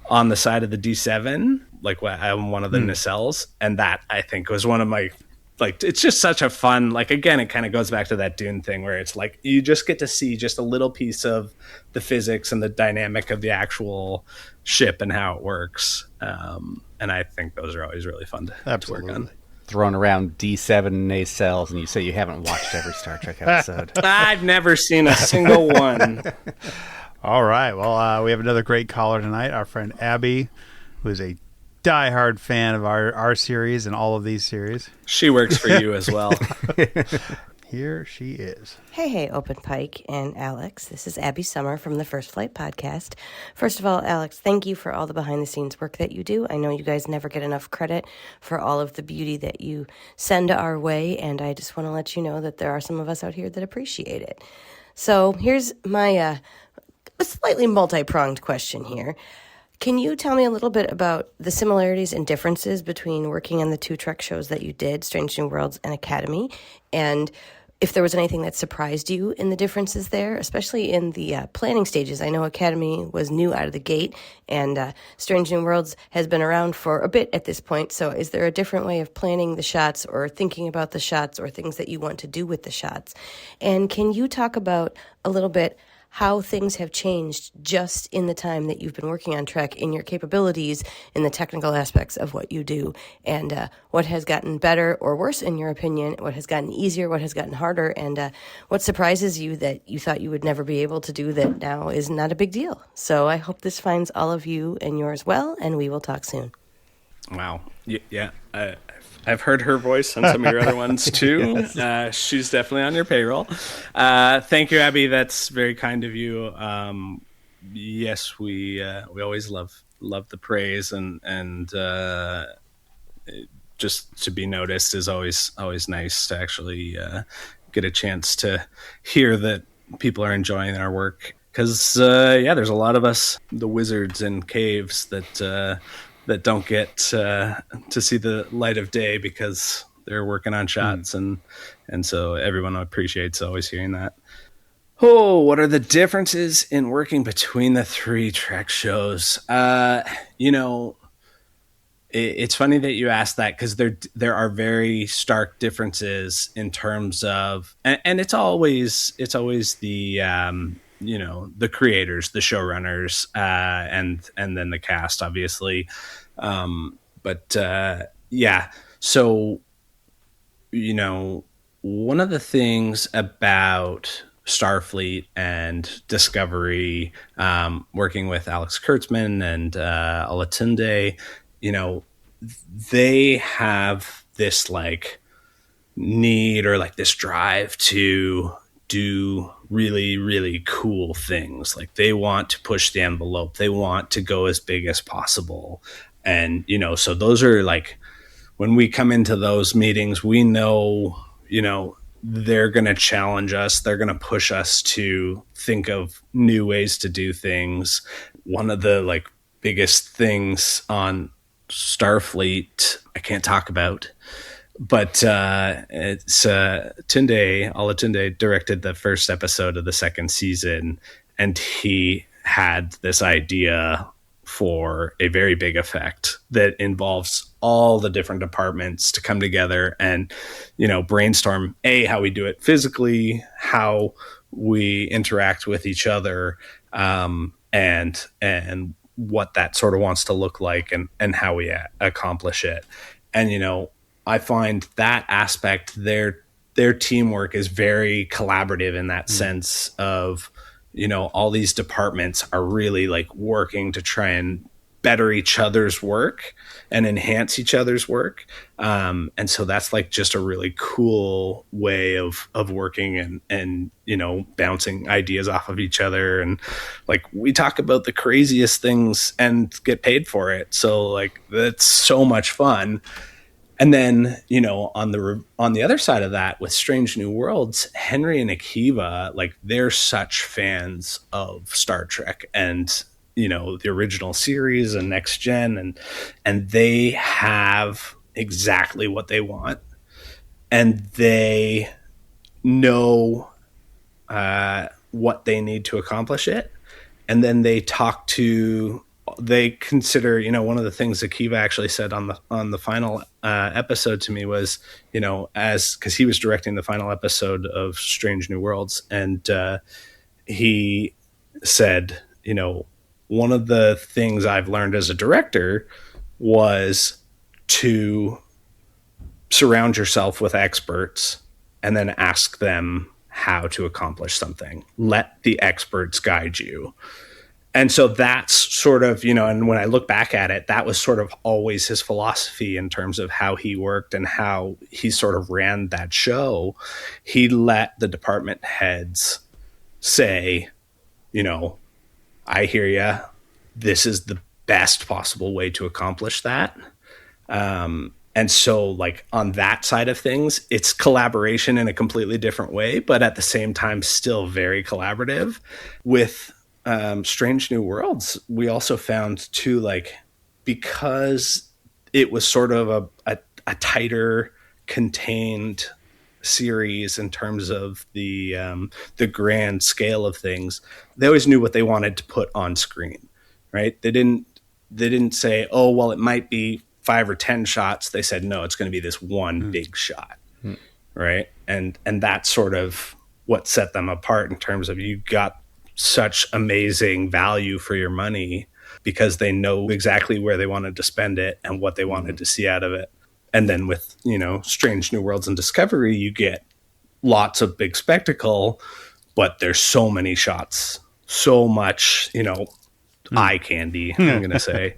A: on the side of the D7, one of the nacelles. And that, I think, was one of my... it's just such a fun, again, it kind of goes back to that Dune thing where it's you just get to see just a little piece of the physics and the dynamic of the actual ship and how it works. And I think those are always really fun to work on.
C: Throwing around D7 nacelles, and you say you haven't watched every Star Trek episode.
A: I've never seen a single one.
B: All right. Well, we have another great caller tonight, our friend Abby, who is a diehard fan of our series and all of these series.
A: She works for you as well.
B: Here she is.
F: Hey, Open Pike and Alex. This is Abby Summer from the First Flight Podcast. First of all, Alex, thank you for all the behind-the-scenes work that you do. I know you guys never get enough credit for all of the beauty that you send our way, and I just want to let you know that there are some of us out here that appreciate it. So here's my a slightly multi-pronged question here. Can you tell me a little bit about the similarities and differences between working on the 2 Trek shows that you did, Strange New Worlds and Academy, and if there was anything that surprised you in the differences there, especially in the planning stages. I know Academy was new out of the gate, and Strange New Worlds has been around for a bit at this point. So is there a different way of planning the shots or thinking about the shots or things that you want to do with the shots? And can you talk about a little bit how things have changed just in the time that you've been working on Trek in your capabilities, in the technical aspects of what you do, and what has gotten better or worse in your opinion, what has gotten easier, what has gotten harder, and what surprises you that you thought you would never be able to do that now is not a big deal. So I hope this finds all of you and yours well, and we will talk soon.
A: Wow. Yeah. I've heard her voice on some of your other ones too. Yes. She's definitely on your payroll. Thank you, Abby. That's very kind of you. Yes, we always love the praise, and just to be noticed is always nice to actually get a chance to hear that people are enjoying our work. Because there's a lot of us, the wizards in caves, that don't get to see the light of day because they're working on shots, and so everyone appreciates always hearing that. Oh, what are the differences in working between the 3 Trek shows? It's funny that you asked that, because there are very stark differences in terms of, and it's always the the creators, the showrunners, and then the cast, obviously. So, one of the things about Starfleet and Discovery, working with Alex Kurtzman and Olatunde, they have this need, or this drive to do really, really cool things. They want to push the envelope. They want to go as big as possible. And, so those are when we come into those meetings, we know, they're going to challenge us. They're going to push us to think of new ways to do things. One of the biggest things on Starfleet I can't talk about, but it's Olatunde directed the first episode of the second season, and he had this idea for a very big effect that involves all the different departments to come together and, brainstorm how we do it physically, how we interact with each other, and what that sort of wants to look like, and how we accomplish it. And, I find that aspect, their teamwork is very collaborative in that sense of, all these departments are really working to try and better each other's work and enhance each other's work. And so that's just a really cool way of working and bouncing ideas off of each other. And we talk about the craziest things and get paid for it. So that's so much fun. And then, on the other side of that, with Strange New Worlds, Henry and Akiva, they're such fans of Star Trek and, the original series and Next Gen, and they have exactly what they want, and they know what they need to accomplish it. And then they consider, one of the things that Akiva actually said on the final episode to me was, because he was directing the final episode of Strange New Worlds, and he said, one of the things I've learned as a director was to surround yourself with experts and then ask them how to accomplish something. Let the experts guide you. And so that's sort of, and when I look back at it, that was sort of always his philosophy in terms of how he worked and how he sort of ran that show. He let the department heads say, I hear you. This is the best possible way to accomplish that. And so on that side of things, it's collaboration in a completely different way, but at the same time, still very collaborative. With Strange New Worlds, we also found too, because it was sort of a tighter, contained series in terms of the grand scale of things. They always knew what they wanted to put on screen, right? They didn't say, oh, well, it might be 5 or 10 shots. They said, no, it's going to be this one big shot, right? And that's sort of what set them apart in terms of you got such amazing value for your money because they know exactly where they wanted to spend it and what they wanted to see out of it. And then with, Strange New Worlds and Discovery, you get lots of big spectacle, but there's so many shots, so much, eye candy, I'm going to say.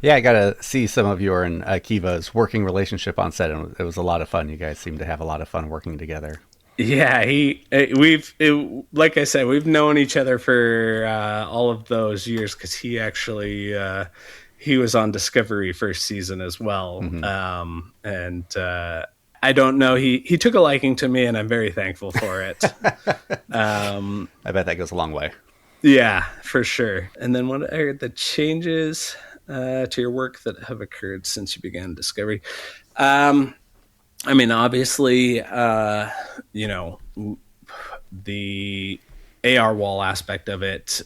C: Yeah, I got to see some of your and Kiva's working relationship on set, and it was a lot of fun. You guys seem to have a lot of fun working together.
A: Yeah, like I said, we've known each other for all of those years because he actually he was on Discovery first season as well, and I don't know, he took a liking to me, and I'm very thankful for it.
C: I bet that goes a long way.
A: Yeah, for sure. And then what are the changes to your work that have occurred since you began Discovery? I mean, obviously, the AR wall aspect of it.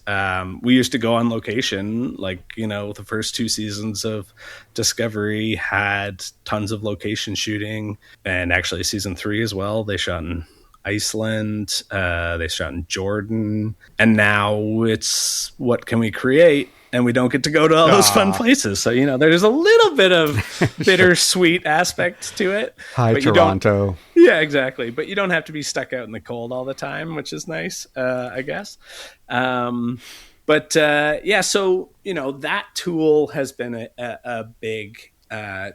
A: We used to go on location, the first 2 seasons of Discovery had tons of location shooting, and actually season 3 as well. They shot in Iceland, they shot in Jordan, and now it's what can we create? And we don't get to go to all those fun places. So, there's a little bit of bittersweet aspect to it.
C: Hi,
A: but
C: Toronto.
A: Yeah, exactly. But you don't have to be stuck out in the cold all the time, which is nice, I guess. So, that tool has been a big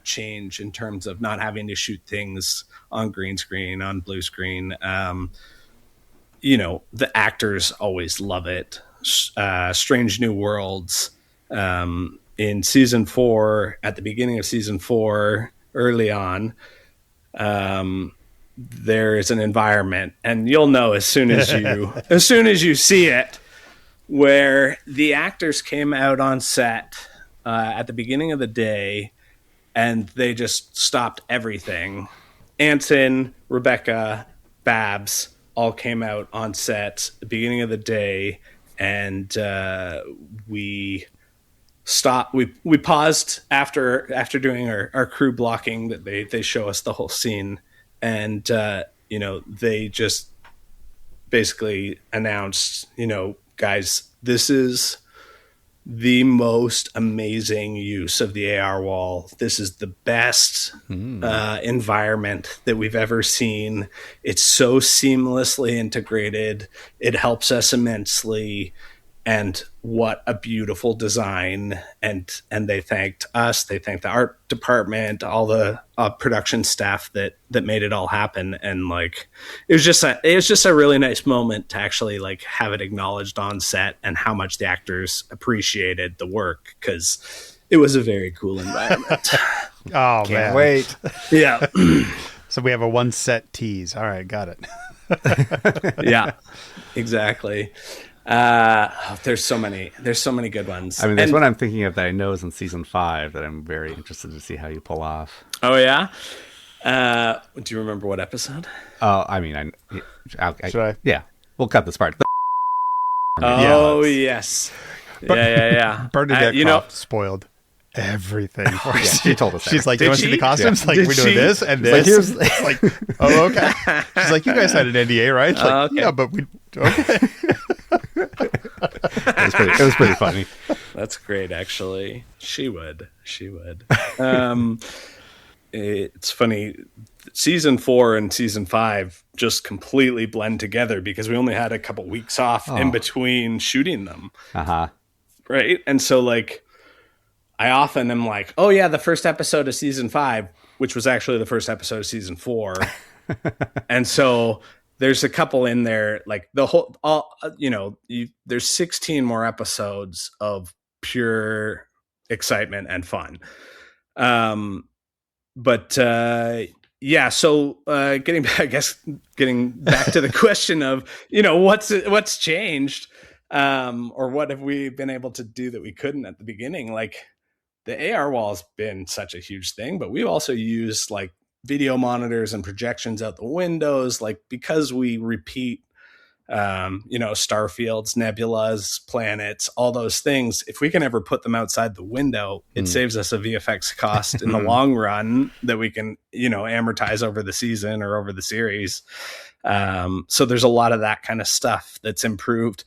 A: change in terms of not having to shoot things on green screen, on blue screen. The actors always love it. Strange New Worlds, in season 4, at the beginning of season 4, early on, there is an environment, and you'll know as soon as you see it, where the actors came out on set at the beginning of the day, and they just stopped everything. Anson, Rebecca, Babs all came out on set at the beginning of the day, and we stopped. We paused after doing our crew blocking, that they show us the whole scene, and they just basically announced, guys, this is the most amazing use of the AR wall. This is the best environment that we've ever seen. It's so seamlessly integrated. It helps us immensely. And what a beautiful design. And they thanked us. They thanked the art department, all the production staff that made it all happen. And it was just a really nice moment to actually have it acknowledged on set, and how much the actors appreciated the work, because it was a very cool environment.
B: Oh,
C: Can't
B: man.
C: wait.
A: Yeah.
B: So we have a 1 set tease. All right, got it.
A: Yeah, exactly. There's so many good ones.
C: I mean, there's one I'm thinking of that I know is in season 5 that I'm very interested to see how you pull off.
A: Oh yeah. Do you remember what episode?
C: Oh, I mean,
B: Should I?
C: Yeah, we'll cut this part.
A: Oh yes. Yeah.
B: Bernadette spoiled everything.
C: Yeah, she told us.
B: She's like,
A: Did
B: "You want to see
A: she?
B: the costumes?
A: Yeah.
B: Like,
A: Did
B: we're doing
A: she?
B: this and
C: Like,
B: this."
C: here's-
B: It's like, oh, okay. She's like, "You guys had an NDA, right?" Like,
A: Okay.
B: yeah, but we okay.
C: It was pretty funny.
A: That's great, actually. She would. It's funny. Season 4 and season 5 just completely blend together because we only had a couple weeks off in between shooting them. Right. And so I often am like, oh yeah, the first episode of season 5, which was actually the first episode of season 4. And so there's a couple in there, there's 16 more episodes of pure excitement and fun. So getting back to the question of, what's changed, or what have we been able to do that we couldn't at the beginning? The AR wall has been such a huge thing, but we also used video monitors and projections out the windows, like because we repeat starfields, nebulas, planets, all those things, if we can ever put them outside the window, it saves us a VFX cost in the long run that we can, amortize over the season or over the series. So there's a lot of that kind of stuff that's improved.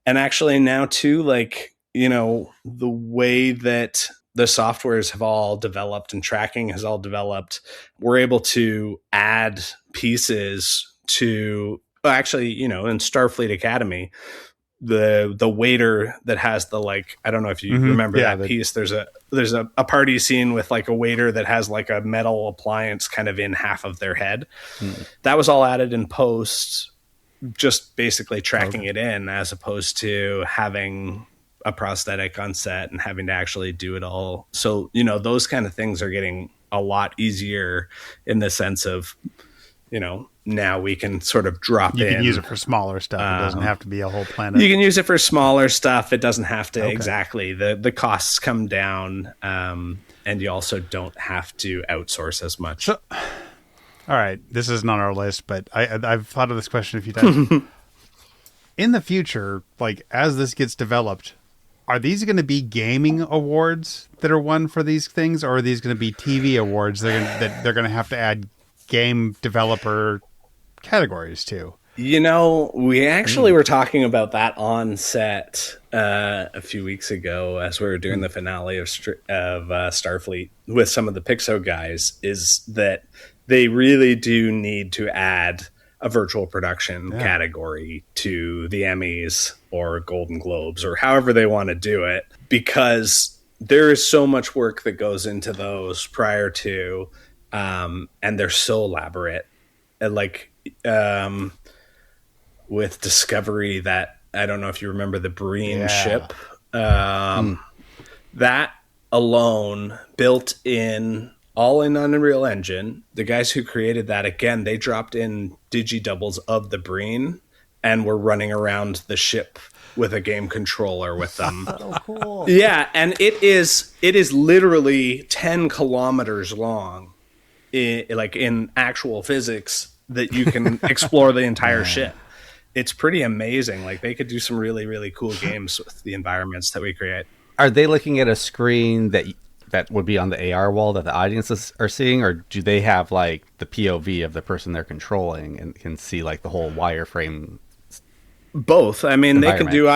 A: And actually now too, the way that the softwares have all developed and tracking has all developed, we're able to add pieces to, in Starfleet Academy, the waiter that has the, I don't know if you remember that piece. There's a party scene with a waiter that has a metal appliance kind of in half of their head. That was all added in post, just basically tracking it in, as opposed to having a prosthetic on set and having to actually do it all. So, those kind of things are getting a lot easier in the sense of, now we can sort of drop in.
B: You can use it for smaller stuff. It doesn't have to be a whole planet.
A: You can use it for smaller stuff. It doesn't have to exactly. The costs come down, and you also don't have to outsource as much.
B: So, all right, this isn't on our list, but I've thought of this question a few times. In the future, as this gets developed, are these going to be gaming awards that are won for these things, or are these going to be TV awards that they're going to have to add game developer categories to?
A: We actually were talking about that on set a few weeks ago as we were doing the finale of Starfleet with some of the Pixo guys, is that they really do need to add a virtual production category to the Emmys or Golden Globes or however they want to do it, because there is so much work that goes into those prior to, and they're so elaborate. And with Discovery, that, I don't know if you remember the Breen ship, that alone built in all in Unreal Engine. The guys who created that, again, they dropped in digi-doubles of the Breen and were running around the ship with a game controller with them.
C: So cool.
A: Yeah, and it is literally 10 kilometers long, in actual physics, that you can explore the entire ship. It's pretty amazing. They could do some really, really cool games with the environments that we create.
C: Are they looking at a screen that would be on the AR wall that the audiences are seeing, or do they have the POV of the person they're controlling and can see the whole wireframe?
A: Both. I mean, they can do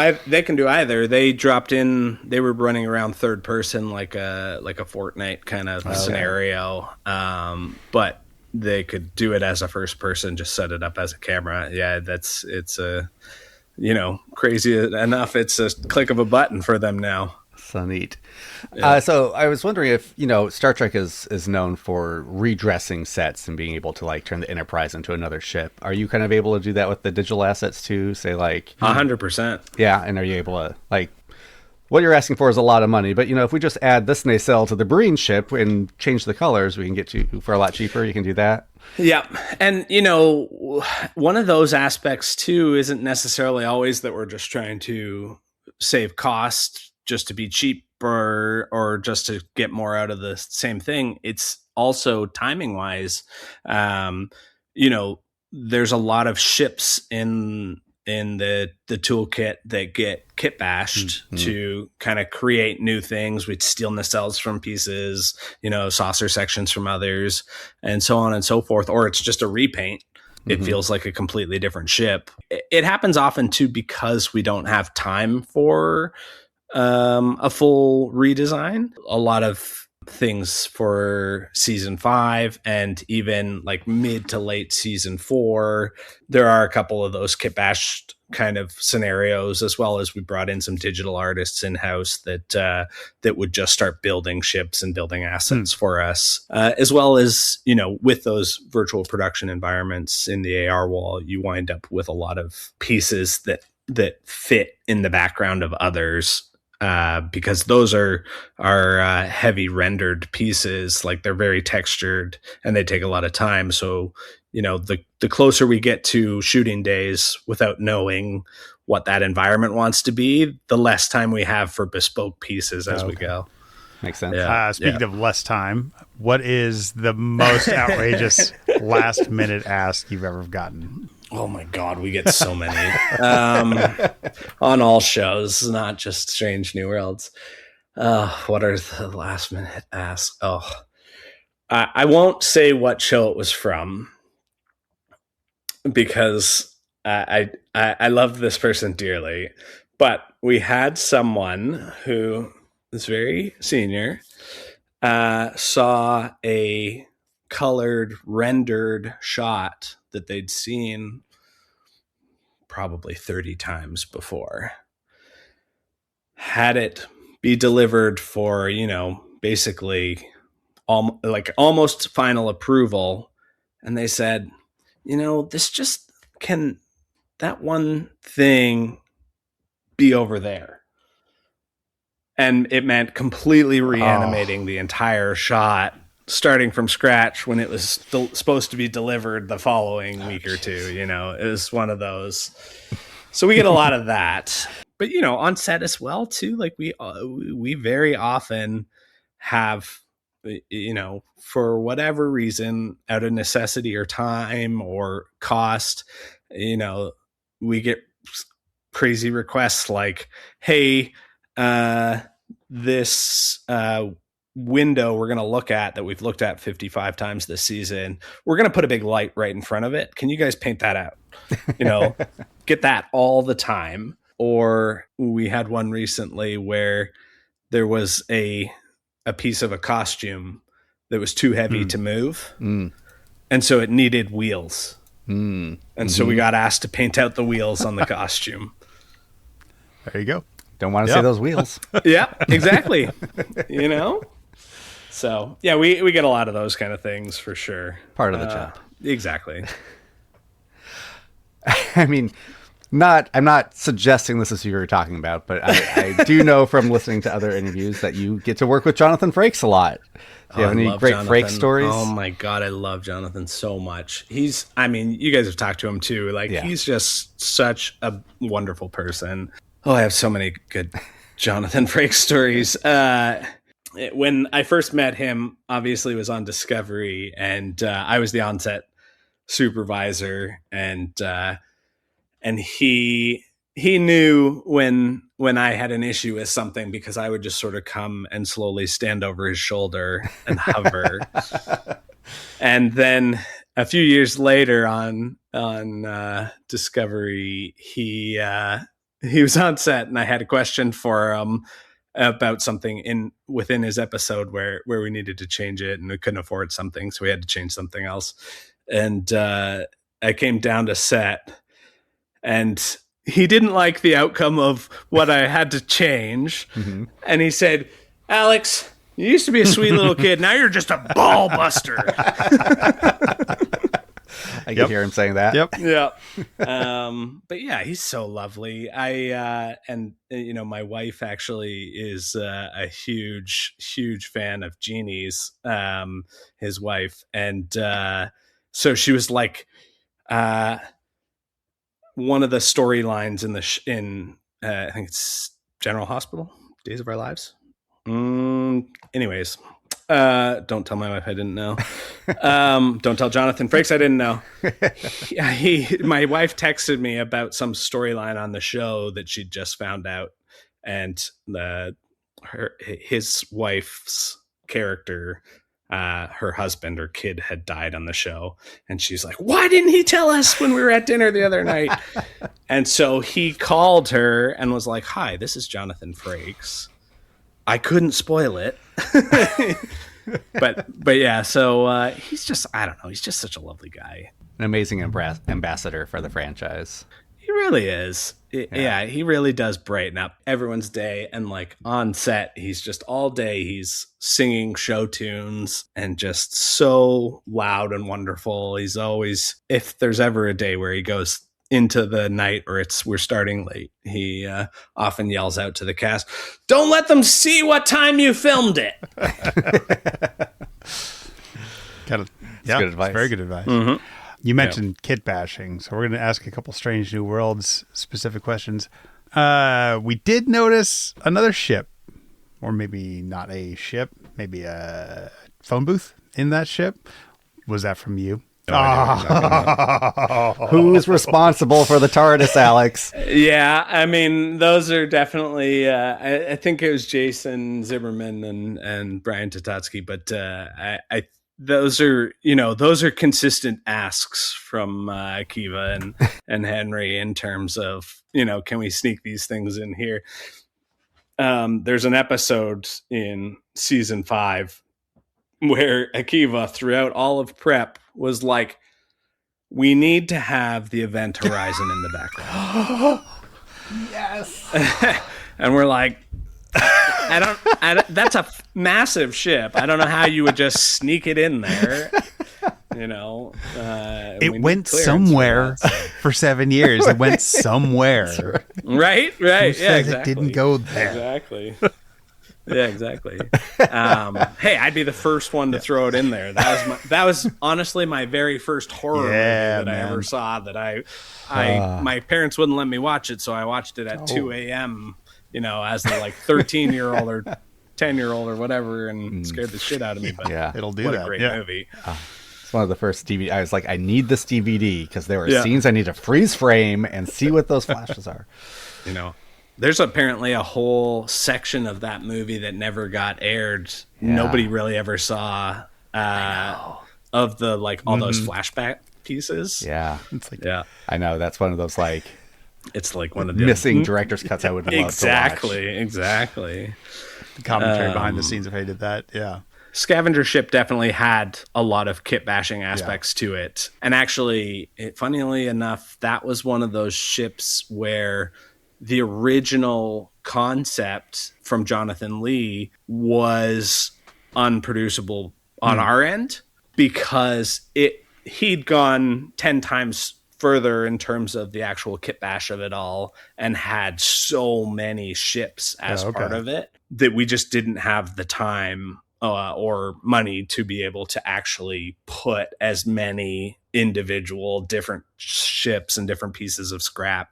A: either. They dropped in. They were running around third person, like a Fortnite kind of scenario. But they could do it as a first person. Just set it up as a camera. Yeah, it's crazy enough. It's a click of a button for them now.
C: So neat.
A: Yeah.
C: So I was wondering if, Star Trek is known for redressing sets and being able to turn the Enterprise into another ship. Are you kind of able to do that with the digital assets too? Say
A: 100%.
C: Yeah. And are you able to what you're asking for is a lot of money, but if we just add this nacelle to the Breen ship and change the colors, we can get you for a lot cheaper. You can do that.
A: Yeah. And, one of those aspects too isn't necessarily always that we're just trying to save costs just to be cheaper or just to get more out of the same thing. It's also timing wise. There's a lot of ships in the toolkit that get kit bashed to kind of create new things. We'd steal nacelles from pieces, saucer sections from others, and so on and so forth. Or it's just a repaint. It feels like a completely different ship. It happens often too because we don't have time for a full redesign. A lot of things for season 5 and even mid to late season 4, there are a couple of those kit bashed kind of scenarios, as well as we brought in some digital artists in-house that would just start building ships and building assets for us, as well as with those virtual production environments in the AR wall, you wind up with a lot of pieces that fit in the background of others. Because those are heavy rendered pieces, they're very textured and they take a lot of time. So, the closer we get to shooting days without knowing what that environment wants to be, the less time we have for bespoke pieces as we go.
C: Makes sense.
A: Yeah.
B: Speaking of less time, what is the most outrageous last-minute ask you've ever gotten?
A: Oh my God, we get so many on all shows, not just Strange New Worlds. What are the last minute asks? I won't say what show it was from because I love this person dearly, but we had someone who is very senior saw a colored rendered shot that they'd seen probably 30 times before, had it be delivered for, basically almost final approval. And they said, this just can, that one thing be over there. And it meant completely reanimating the entire shot, starting from scratch when it was supposed to be delivered the following week or two. It was one of those. So we get a lot of that. But, on set as well, too, like we very often have, for whatever reason, out of necessity or time or cost, we get crazy requests like, hey, this window we're going to look at that we've looked at 55 times this season, we're going to put a big light right in front of it. Can you guys paint that out? Get that all the time. Or we had one recently where there was a piece of a costume that was too heavy to move. And so it needed wheels. And so we got asked to paint out the wheels on the costume.
B: There you go.
C: Don't want to see those wheels.
A: Yeah, exactly. So yeah, we get a lot of those kind of things for sure.
C: Part of the job.
A: Exactly.
C: I mean, I'm not suggesting this is who you're talking about, but I do know from listening to other interviews that you get to work with Jonathan Frakes a lot. Do you have any great Frakes stories?
A: Oh my God, I love Jonathan so much. You guys have talked to him too. He's just such a wonderful person. Oh, I have so many good Jonathan Frakes stories. When I first met him, obviously it was on Discovery, and I was the on-set supervisor, and he knew when I had an issue with something because I would just sort of come and slowly stand over his shoulder and hover. And then a few years later on Discovery, he was on set, and I had a question for him about something within his episode where we needed to change it, and we couldn't afford something, so we had to change something else. And I came down to set, and he didn't like the outcome of what I had to change. Mm-hmm. And he said, "Alex, you used to be a sweet little kid. Now you're just a ball buster."
C: I can hear him saying that.
B: Yep.
A: Yeah. But yeah, he's so lovely. My wife actually is a huge, huge fan of Jeannie's, his wife. And so she was like, one of the storylines in I think it's General Hospital, Days of Our Lives. Anyways, don't tell my wife I didn't know. Don't tell Jonathan Frakes I didn't know. My wife texted me about some storyline on the show that she'd just found out, and his wife's character, her husband or kid had died on the show, and she's like, "Why didn't he tell us when we were at dinner the other night?" And so he called her and was like, "Hi, this is Jonathan Frakes. I couldn't spoil it." but yeah, so he's just, I don't know, he's just such a lovely guy.
C: An amazing ambassador for the franchise.
A: He really is. Yeah, he really does brighten up everyone's day. And like on set, he's just all day, he's singing show tunes and just so loud and wonderful. He's always, if there's ever a day where he goes into the night or we're starting late, he often yells out to the cast, "Don't let them see what time you filmed it."
B: Good advice. Very good advice.
A: Mm-hmm.
B: You mentioned kit bashing, so we're going to ask a couple Strange New Worlds specific questions. We did notice another ship or maybe not a ship, maybe a phone booth in that ship. Was that from you?
C: Who's responsible for the TARDIS, Alex?
A: Yeah, I mean, those are definitely. I think it was Jason Zimmerman and Brian Tatatsky, but those are consistent asks from Akiva and Henry in terms of, can we sneak these things in here? There's an episode in season 5 where Akiva, throughout all of prep, was like, we need to have the event horizon in the background.
C: Yes.
A: And we're like, I don't that's a massive ship. I don't know how you would just sneak it in there.
B: It went somewhere for 7 years. It went somewhere.
A: Right.
B: Who
A: Yeah,
B: says
A: exactly.
B: it didn't go there?
A: Exactly. Yeah, exactly. Hey, I'd be the first one to throw it in there. That was honestly my very first horror movie that I ever saw. That my parents wouldn't let me watch it, so I watched it at 2 a.m. As the 13-year-old or 10-year-old or whatever, and scared the shit out of me. But
C: Yeah.
B: It'll do
A: what
B: that.
A: a great
B: Yeah.
A: movie.
C: It's one of the first DVD. I was like, I need this DVD because there are scenes I need to freeze frame and see what those flashes are.
A: There's apparently a whole section of that movie that never got aired.
C: Yeah.
A: Nobody really ever saw of the all those flashback pieces.
C: Yeah.
B: It's like,
A: Yeah.
C: I know. That's one of those
A: It's like one of the
C: missing director's cuts I would love to watch.
A: Exactly.
B: the commentary behind the scenes if I did that. Yeah.
A: Scavenger Ship definitely had a lot of kit bashing aspects to it. And actually, funnily enough, that was one of those ships where the original concept from Jonathan Lee was unproducible on our end because he'd gone 10 times further in terms of the actual kit bash of it all and had so many ships as part of it that we just didn't have the time or money to be able to actually put as many individual different ships and different pieces of scrap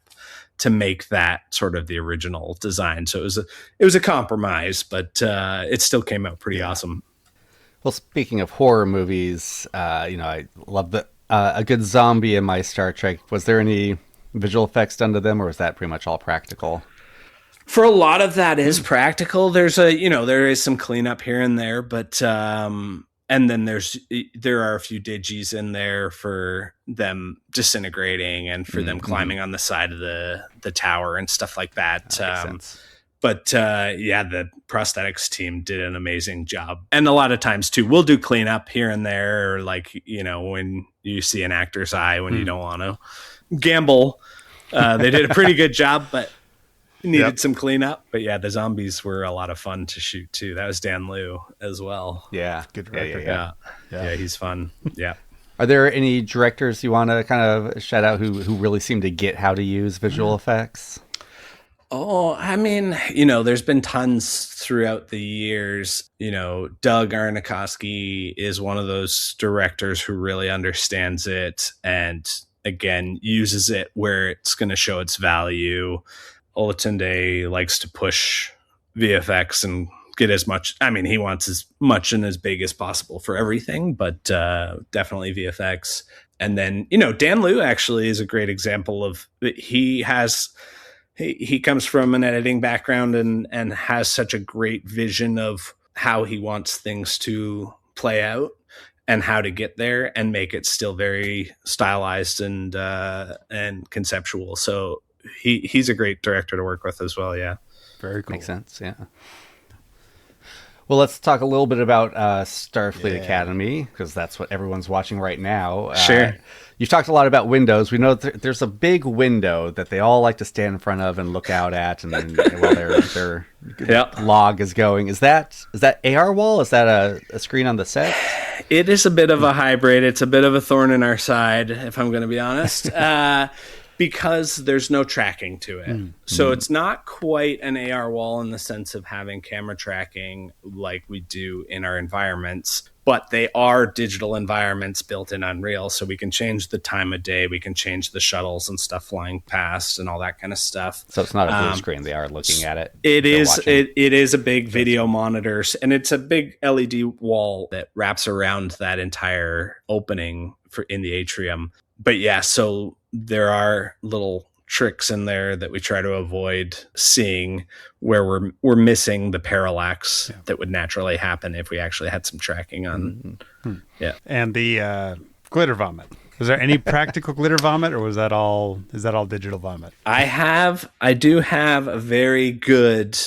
A: to make that sort of the original design. So it was a compromise, but it still came out pretty awesome.
C: Well, speaking of horror movies, I love a good zombie in my Star Trek. Was there any visual effects done to them, or was that pretty much all practical?
A: For a lot of that is practical. There is some cleanup here and there, but and then there are a few digis in there for them disintegrating and for them climbing on the side of the tower and stuff like that. But the prosthetics team did an amazing job. And a lot of times too, we'll do cleanup here and there, or when you see an actor's eye when you don't want to gamble. They did a pretty good job, but needed some cleanup. But yeah, the zombies were a lot of fun to shoot too. That was Dan Liu as well.
C: Yeah.
B: Good director.
A: Yeah, he's fun. Yeah.
C: Are there any directors you want to kind of shout out who really seem to get how to use visual effects?
A: Oh, I mean, there's been tons throughout the years. Doug Arnikoski is one of those directors who really understands it and, again, uses it where it's going to show its value. Olatunde likes to push VFX and get as much. I mean, he wants as much and as big as possible for everything, but definitely VFX. And then, Dan Liu actually is a great example of he comes from an editing background and has such a great vision of how he wants things to play out and how to get there and make it still very stylized and conceptual. So he's a great director to work with as well. Yeah.
B: Very cool.
C: Makes sense. Yeah. Well, let's talk a little bit about Starfleet Academy, because that's what everyone's watching right now.
A: Sure.
C: You've talked a lot about windows. We know there's a big window that they all like to stand in front of and look out at, and then while their log is going. Is that AR wall? Is that a screen on the set?
A: It is a bit of a hybrid. It's a bit of a thorn in our side, if I'm going to be honest. Because there's no tracking to it. So it's not quite an AR wall in the sense of having camera tracking like we do in our environments, but they are digital environments built in Unreal. So we can change the time of day. We can change the shuttles and stuff flying past and all that kind of stuff.
C: So it's not a blue screen. They are looking at it.
A: It is a big video monitor, and it's a big LED wall that wraps around that entire opening in the atrium. But yeah, so there are little tricks in there that we try to avoid seeing, where we're missing the parallax that would naturally happen if we actually had some tracking on. Yeah.
B: And the glitter vomit. Was there any practical glitter vomit, or is that all digital vomit?
A: I do have a very good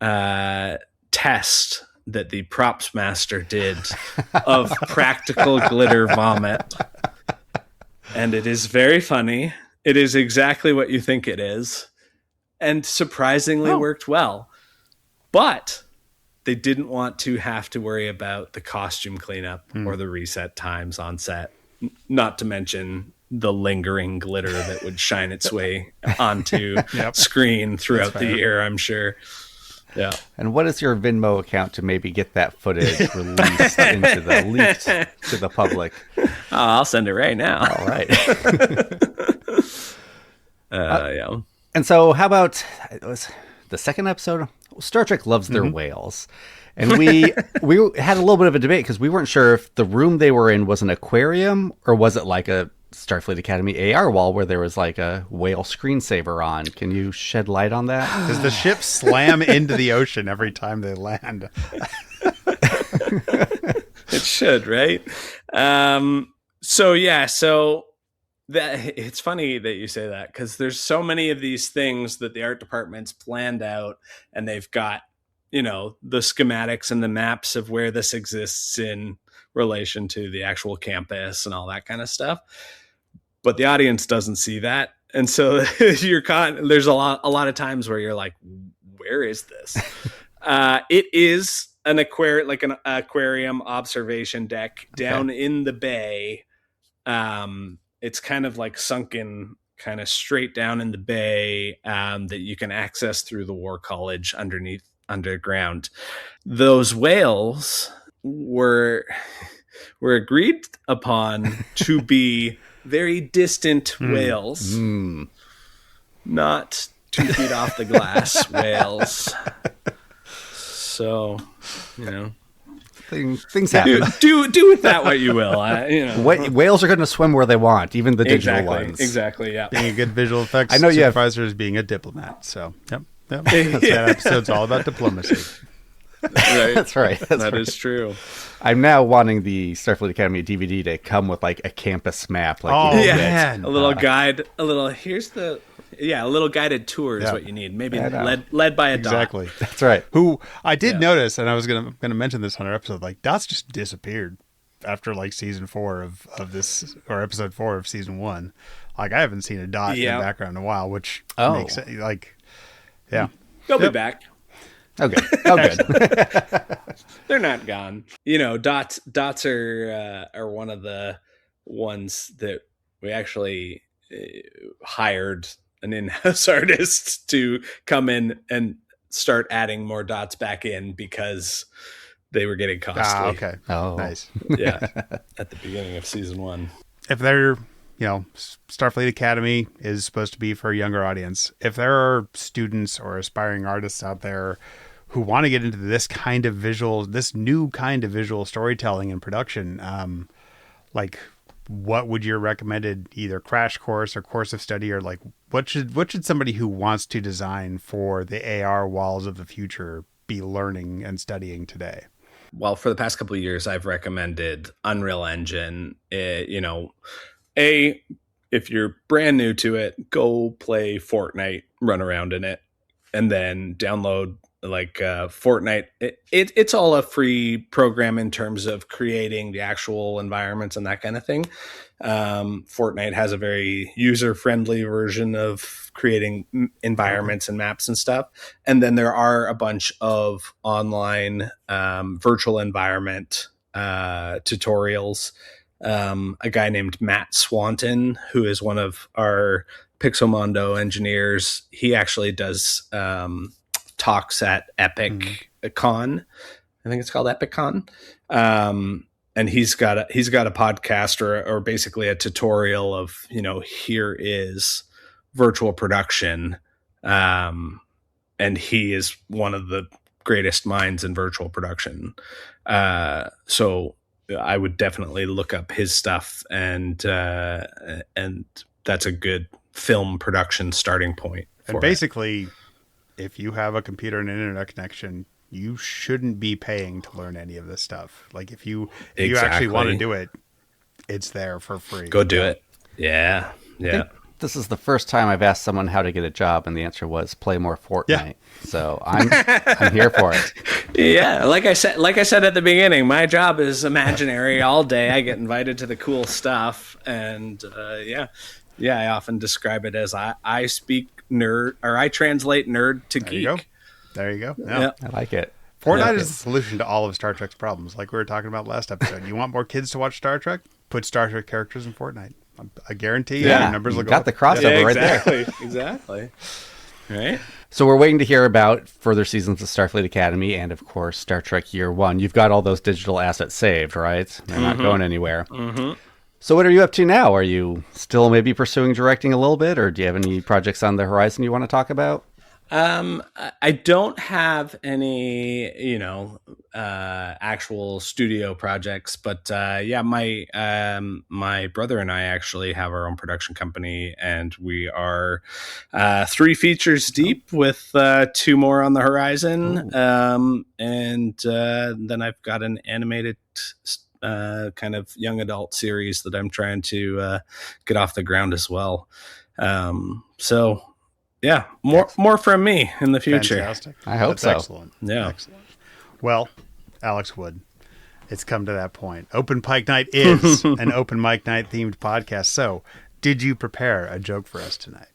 A: test that the props master did of practical glitter vomit. And it is very funny. It is exactly what you think it is, and surprisingly worked well. But they didn't want to have to worry about the costume cleanup or the reset times on set, not to mention the lingering glitter that would shine its way onto screen throughout the year, I'm sure. Yeah.
C: And what is your Venmo account to maybe get that footage released leaked to the public?
A: Oh, I'll send it right now.
C: All right.
A: Yeah.
C: And so how about, it was the second episode? Star Trek loves their whales. And we had a little bit of a debate because we weren't sure if the room they were in was an aquarium or was it like a Starfleet Academy AR wall where there was like a whale screensaver on. Can you shed light on that?
B: Does the ship slam into the ocean every time they land?
A: It should, right? So that it's funny that you say that, because there's so many of these things that the art department's planned out, and they've got, the schematics and the maps of where this exists in relation to the actual campus and all that kind of stuff. But the audience doesn't see that. And so there's a lot of times where you're like, where is this? It is an aquarium observation deck down in the bay. It's kind of like sunken kind of straight down in the bay, that you can access through the War College underground. Those whales were agreed upon to be very distant whales, not 2 feet off the glass whales. So,
C: things happen.
A: Do with that what you will.
C: Whales are going to swim where they want, even the digital ones.
A: Exactly. Yeah.
B: Being a good visual effects
C: I know
B: supervisor is being a diplomat. So, yep. That episode's all about diplomacy.
A: Right.
C: That's right.
A: That is true.
C: I'm now wanting the Starfleet Academy DVD to come with like a campus map. Like,
B: man.
A: A little guide, a little guided tour is what you need. Maybe led by a
B: exactly.
A: Dot.
C: That's right.
B: Who I did notice, and I was gonna mention this on our episode, like Dot's just disappeared after like season 4 of this, or episode 4 of season 1. Like I haven't seen a Dot in the background in a while, which makes it like,
A: they'll be back.
C: Okay. Oh, good.
A: They're not gone. Dots are one of the ones that we actually hired an in-house artist to come in and start adding more dots back in because they were getting costly.
B: Okay.
C: Oh,
B: nice.
A: Yeah. At the beginning of season 1.
B: If they're, Starfleet Academy is supposed to be for a younger audience. If there are students or aspiring artists out there who want to get into this new kind of visual storytelling and production, like what would your recommended either crash course or course of study, or like what should somebody who wants to design for the AR walls of the future be learning and studying today?
A: Well, for the past couple of years, I've recommended Unreal Engine. If you're brand new to it, go play Fortnite, run around in it, and then download Fortnite. It's all a free program in terms of creating the actual environments and that kind of thing. Fortnite has a very user-friendly version of creating environments and maps and stuff. And then there are a bunch of online virtual environment tutorials. A guy named Matt Swanton, who is one of our Pixelmondo engineers, he actually does talks at Epic Con. I think it's called Epic Con. and he's got a podcast or basically a tutorial of, here is virtual production. And he is one of the greatest minds in virtual production. So I would definitely look up his stuff, and that's a good film production starting point.
B: And basically, if you have a computer and an internet connection, you shouldn't be paying to learn any of this stuff. Like if you actually want to do it, it's there for free.
A: Go do it. Yeah. Yeah.
C: This is the first time I've asked someone how to get a job, and the answer was play more Fortnite. Yeah. So I'm here for it.
A: Yeah, like I said at the beginning, my job is imaginary all day. I get invited to the cool stuff, and I often describe it as I speak nerd, or I translate nerd to geek.
B: There you go. Yeah.
C: I like it.
B: Fortnite is the solution to all of Star Trek's problems, like we were talking about last episode. You want more kids to watch Star Trek? Put Star Trek characters in Fortnite. I guarantee you your numbers will go
C: got the crossover right there.
A: Exactly. Right?
C: So we're waiting to hear about further seasons of Starfleet Academy and, of course, Star Trek Year One. You've got all those digital assets saved, right? They're not going anywhere. Mm-hmm. So what are you up to now? Are you still maybe pursuing directing a little bit, or do you have any projects on the horizon you want to talk about?
A: I don't have any, actual studio projects, but my brother and I actually have our own production company, and we are 3 features deep with 2 more on the horizon. And then I've got an animated kind of young adult series that I'm trying to get off the ground as well. So. Yeah, more from me in the future.
B: Fantastic.
C: I hope so.
B: Excellent.
A: Yeah.
B: Excellent. Well, Alex Wood, it's come to that point. Open Pike Night is an open mic night themed podcast. So, did you prepare a joke for us tonight?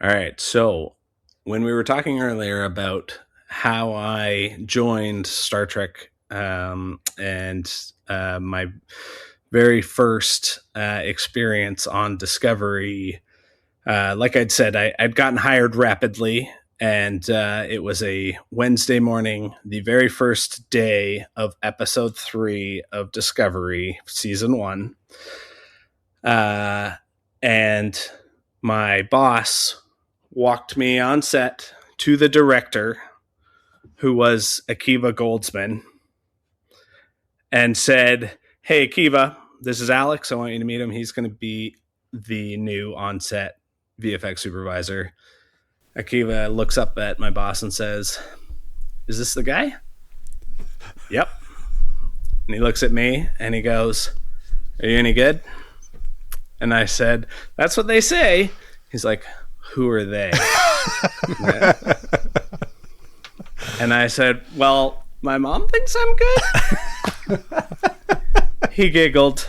A: All right. So, when we were talking earlier about how I joined Star Trek and my very first experience on Discovery, like I'd said, I'd gotten hired rapidly, and it was a Wednesday morning, the very first day of episode 3 of Discovery, season 1. And my boss walked me on set to the director, who was Akiva Goldsman, and said, "Hey, Akiva, this is Alex. I want you to meet him. He's going to be the new on-set VFX supervisor." Akiva looks up at my boss and says, "Is this the guy?" "Yep." And he looks at me and he goes, "Are you any good?" And I said, "That's what they say." He's like, "Who are they?" And I said, "Well, my mom thinks I'm good." He giggled,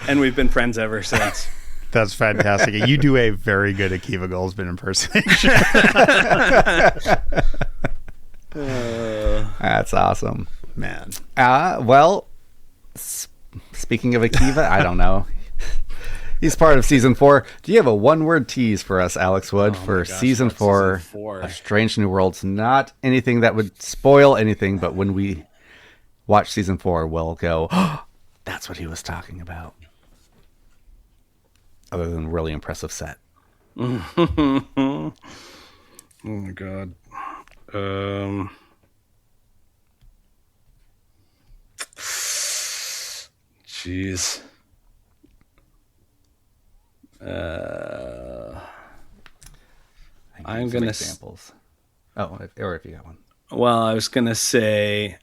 A: and we've been friends ever since.
B: That's fantastic. You do a very good Akiva Goldsman impersonation.
C: That's awesome.
B: Man.
C: Well, speaking of Akiva, I don't know. He's part of season 4. Do you have a one-word tease for us, Alex Wood, for season 4 of Strange New Worlds? Not anything that would spoil anything, but when we watch season 4, we'll go, "Oh, that's what he was talking about." Other than really impressive set.
A: Oh my god. Jeez. I'm gonna
C: examples. Or if you got one.
A: Well, I was gonna say.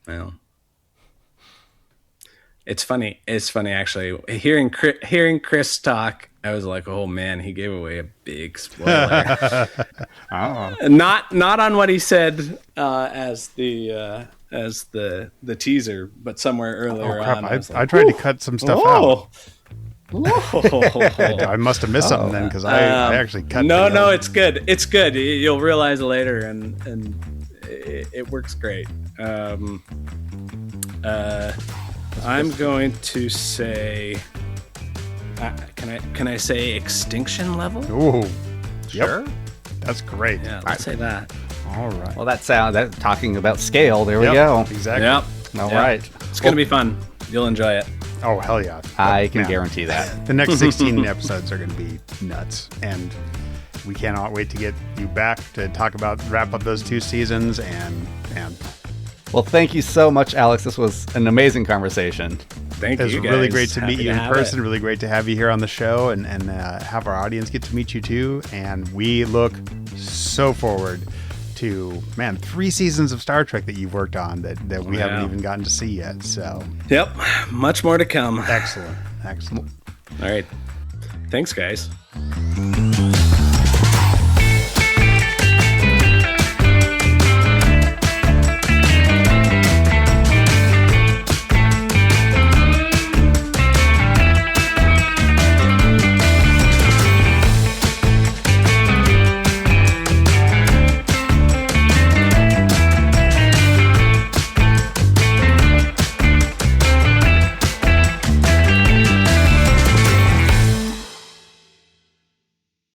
A: Well, it's funny. It's funny actually. Hearing Chris talk, I was like, "Oh man, he gave away a big spoiler." Not on what he said as the teaser, but somewhere earlier on.
B: I tried to cut some stuff out. I must have missed something then, because I actually cut.
A: No, it's good. It's good. You'll realize later, and it works great. I'm going to say, can I say extinction level?
B: Ooh,
C: sure.
B: That's great.
A: Yeah, let's say that.
B: All right.
C: Well, that talking about scale. There we
B: Yep,
C: go.
B: Exactly.
A: Yep.
C: All right.
A: It's going to be fun. You'll enjoy it.
B: Oh, hell yeah.
C: I can
B: Man,
C: guarantee that.
B: The next 16 episodes are going to be nuts. And we cannot wait to get you back to wrap up those 2 seasons. And
C: Well, thank you so much, Alex. This was an amazing conversation.
A: Thank
B: it was
A: you guys.
B: really great to meet
A: Happy
B: you in
A: have
B: person.
A: it.
B: Really great to have you here on the show and have our audience get to meet you too. And we look so forward to, 3 seasons of Star Trek that you've worked on that we haven't even gotten to see yet. So,
A: Yep. Much more to come.
B: excellent.
A: All right. Thanks, guys.